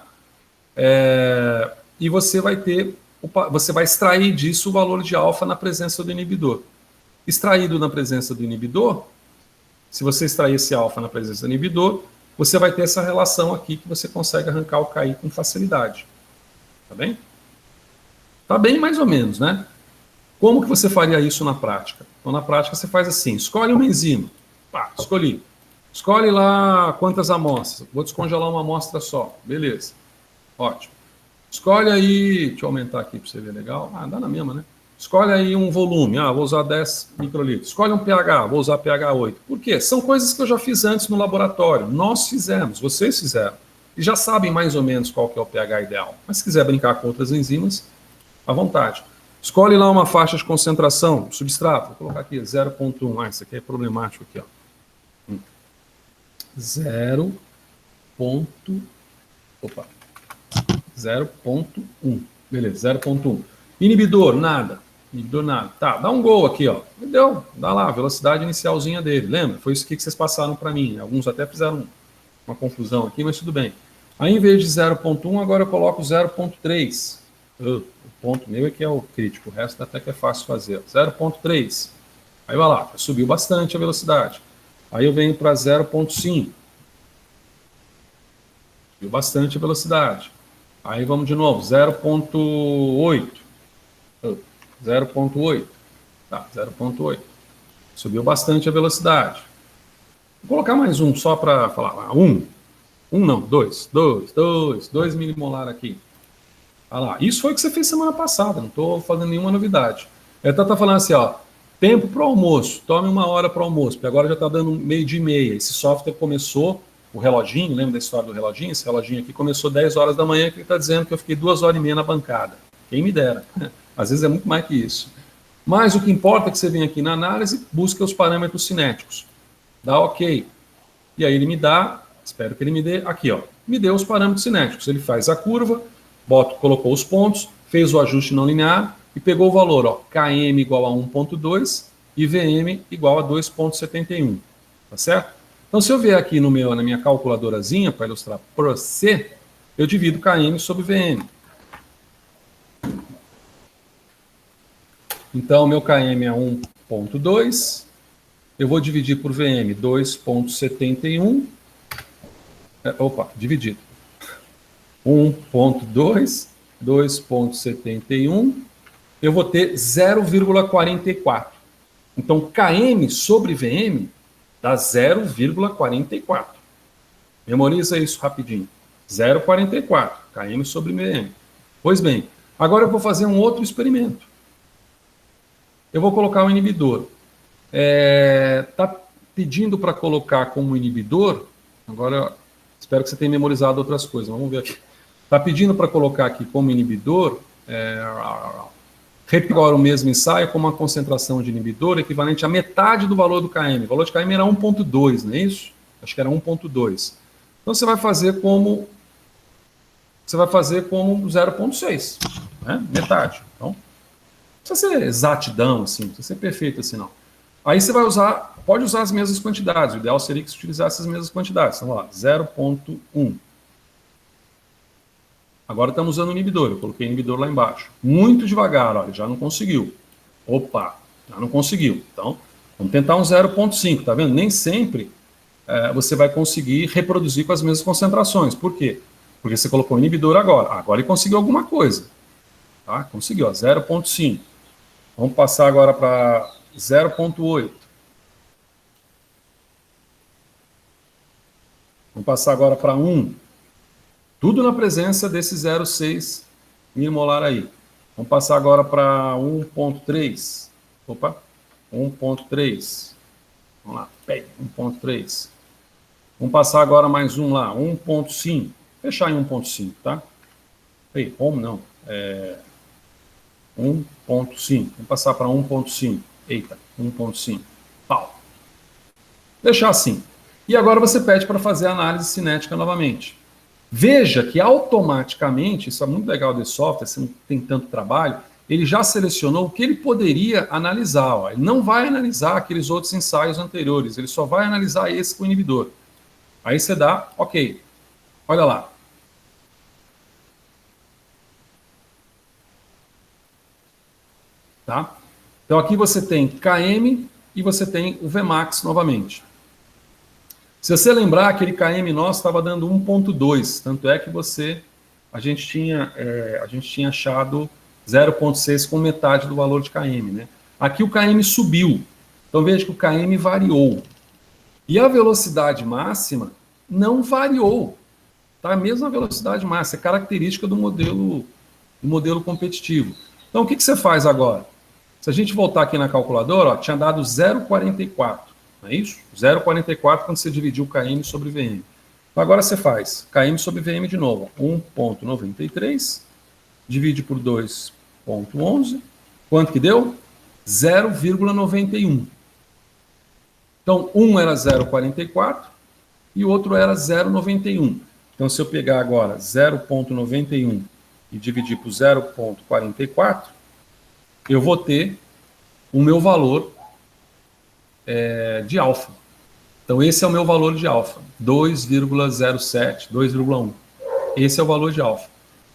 e você vai extrair disso o valor de alfa na presença do inibidor. Extraído na presença do inibidor, se você extrair esse alfa na presença do inibidor, você vai ter essa relação aqui que você consegue arrancar o KI com facilidade. Tá bem? Tá bem mais ou menos, né? Como que você faria isso na prática? Então, na prática, você faz assim, escolhe uma enzima. Pá, escolhi. Escolhe lá quantas amostras. Vou descongelar uma amostra só. Beleza. Ótimo. Escolhe aí, deixa eu aumentar aqui para você ver legal. Ah, dá na mesma, né? Escolhe aí um volume. Ah, vou usar 10 microlitros. Escolhe um pH, vou usar pH 8. Por quê? São coisas que eu já fiz antes no laboratório. Nós fizemos, vocês fizeram. E já sabem mais ou menos qual que é o pH ideal. Mas se quiser brincar com outras enzimas, à vontade. Escolhe lá uma faixa de concentração, substrato. Vou colocar aqui 0,1. Ah, isso aqui é problemático aqui, ó. 0,1. Beleza, 0,1. Inibidor, nada. Inibidor, nada. Tá, dá um gol aqui, ó. Me deu, dá lá, a velocidade inicialzinha dele. Lembra? Foi isso aqui que vocês passaram para mim. Alguns até fizeram uma confusão aqui, mas tudo bem. Aí, em vez de 0,1, agora eu coloco 0,3. O ponto meu é que é o crítico, o resto até que é fácil fazer. 0,3. Aí vai lá, subiu bastante a velocidade. Aí eu venho para 0,5. Subiu bastante a velocidade. Aí vamos de novo, 0,8. 0,8. Tá, 0,8. Subiu bastante a velocidade. Vou colocar mais um só para falar. 2 milimolar aqui. Olha lá, isso foi o que você fez semana passada, não estou fazendo nenhuma novidade. Ele está falando assim, ó, tempo para o almoço, tome 1 hora para o almoço, porque agora já está dando 12:30. Esse software começou, o reloginho, lembra da história do reloginho? Esse reloginho aqui começou 10 horas da manhã, que ele está dizendo que eu fiquei 2h30 na bancada. Quem me dera. Às vezes é muito mais que isso. Mas o que importa é que você vem aqui na análise, busca os parâmetros cinéticos. Dá OK. E aí ele me dá, espero que ele me dê, aqui, ó, me deu os parâmetros cinéticos. Ele faz a curva, colocou os pontos, fez o ajuste não linear e pegou o valor, ó, Km igual a 1,2 e Vm igual a 2,71. Tá certo? Então, se eu vier aqui na minha calculadorazinha, para ilustrar para você, eu divido Km sobre Vm. Então, meu Km é 1,2, eu vou dividir por Vm 2,71. Dividido. 1,2, 2,71, eu vou ter 0,44. Então, Km sobre Vm dá 0,44. Memoriza isso rapidinho. 0,44 km sobre VM. Pois bem, agora eu vou fazer um outro experimento. Eu vou colocar um inibidor. Está pedindo para colocar como inibidor, agora espero que você tenha memorizado outras coisas, vamos ver aqui. Está pedindo para colocar aqui como inibidor, repito agora o mesmo ensaio com uma concentração de inibidor equivalente a metade do valor do KM. O valor de KM era 1,2, não é isso? Acho que era 1,2. Então você vai fazer como 0,6, né? Metade. Então, não precisa ser exatidão, assim, não precisa ser perfeito assim, não. Aí você vai usar, pode usar as mesmas quantidades, o ideal seria que você utilizasse as mesmas quantidades. Então, vamos lá, 0,1. Agora estamos usando o inibidor, eu coloquei o inibidor lá embaixo. Muito devagar, olha, já não conseguiu. Opa, já não conseguiu. Então, vamos tentar um 0,5, tá vendo? Nem sempre você vai conseguir reproduzir com as mesmas concentrações. Por quê? Porque você colocou o inibidor agora. Agora ele conseguiu alguma coisa. Tá? Conseguiu, 0,5. Vamos passar agora para 0,8. Vamos passar agora para 1. Tudo na presença desse 0,6 milimolar aí. Vamos passar agora para 1,3. Opa, 1,3. Vamos lá, 1,3. Vamos passar agora mais um lá, 1,5. Fechar em 1,5, tá? Ei, home não. 1,5. Vamos passar para 1,5. Eita, 1,5. Pau. Deixar assim. E agora você pede para fazer a análise cinética novamente. Veja que automaticamente, isso é muito legal desse software, você não tem tanto trabalho, ele já selecionou o que ele poderia analisar. Ó. Ele não vai analisar aqueles outros ensaios anteriores, ele só vai analisar esse com o inibidor. Aí você dá, ok. Olha lá. Tá? Então aqui você tem KM e você tem o Vmax novamente. Se você lembrar, aquele KM nosso estava dando 1,2, tanto é que a gente tinha achado 0,6 com metade do valor de KM. Né? Aqui o KM subiu, então veja que o KM variou. E a velocidade máxima não variou. Tá? A mesma velocidade máxima, é característica do modelo competitivo. Então o que você faz agora? Se a gente voltar aqui na calculadora, ó, tinha dado 0,44. Não é isso? 0,44 quando você dividiu o KM sobre VM. Então agora você faz KM sobre VM de novo. 1,93 divide por 2,11. Quanto que deu? 0,91. Então, um era 0,44 e o outro era 0,91. Então, se eu pegar agora 0,91 e dividir por 0,44, eu vou ter o meu valor de alfa. Então, esse é o meu valor de alfa, 2,07, 2,1. Esse é o valor de alfa.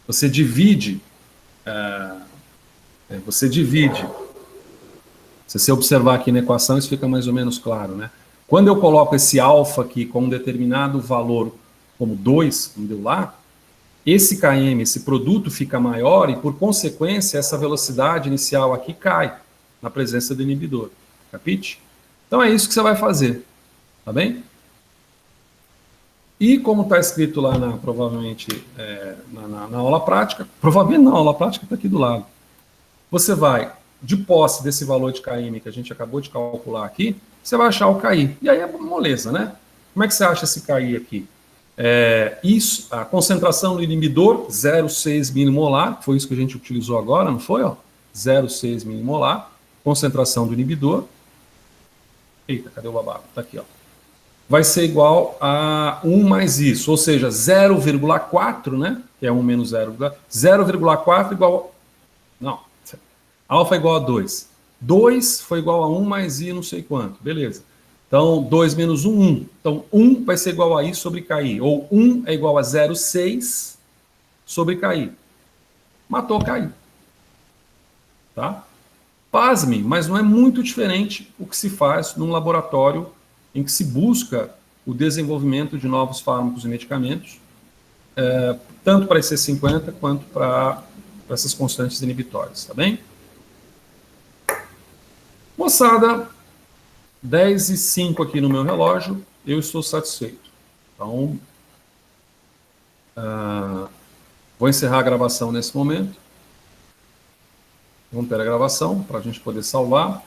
Você divide, se você observar aqui na equação, isso fica mais ou menos claro, né? Quando eu coloco esse alfa aqui com um determinado valor, como 2, como deu lá, esse KM, esse produto fica maior e, por consequência, essa velocidade inicial aqui cai na presença do inibidor. Capite? Então é isso que você vai fazer, tá bem? E como está escrito lá, provavelmente, na aula prática, provavelmente não, a aula prática está aqui do lado. Você vai, de posse desse valor de KM que a gente acabou de calcular aqui, você vai achar o KI. E aí é moleza, né? Como é que você acha esse KI aqui? Isso, a concentração do inibidor, 0,6 milimolar, foi isso que a gente utilizou agora, não foi? 0,6 milimolar, concentração do inibidor. Eita, cadê o babado? Está aqui, ó. Vai ser igual a 1 mais isso, ou seja, 0,4, né? Que é 1 menos 0,4 igual a... Não, alfa é igual a 2. 2 foi igual a 1 mais i não sei quanto, beleza. Então, 2 menos 1, 1. Então, 1 vai ser igual a i sobre KI, ou 1 é igual a 0,6 sobre KI. Matou KI. Tá? Pasme, mas não é muito diferente o que se faz num laboratório em que se busca o desenvolvimento de novos fármacos e medicamentos, tanto para IC50 quanto para essas constantes inibitórias, tá bem? Moçada, 10:05 aqui no meu relógio, eu estou satisfeito. Então, Vou encerrar a gravação nesse momento. Vamos ter a gravação para a gente poder salvar.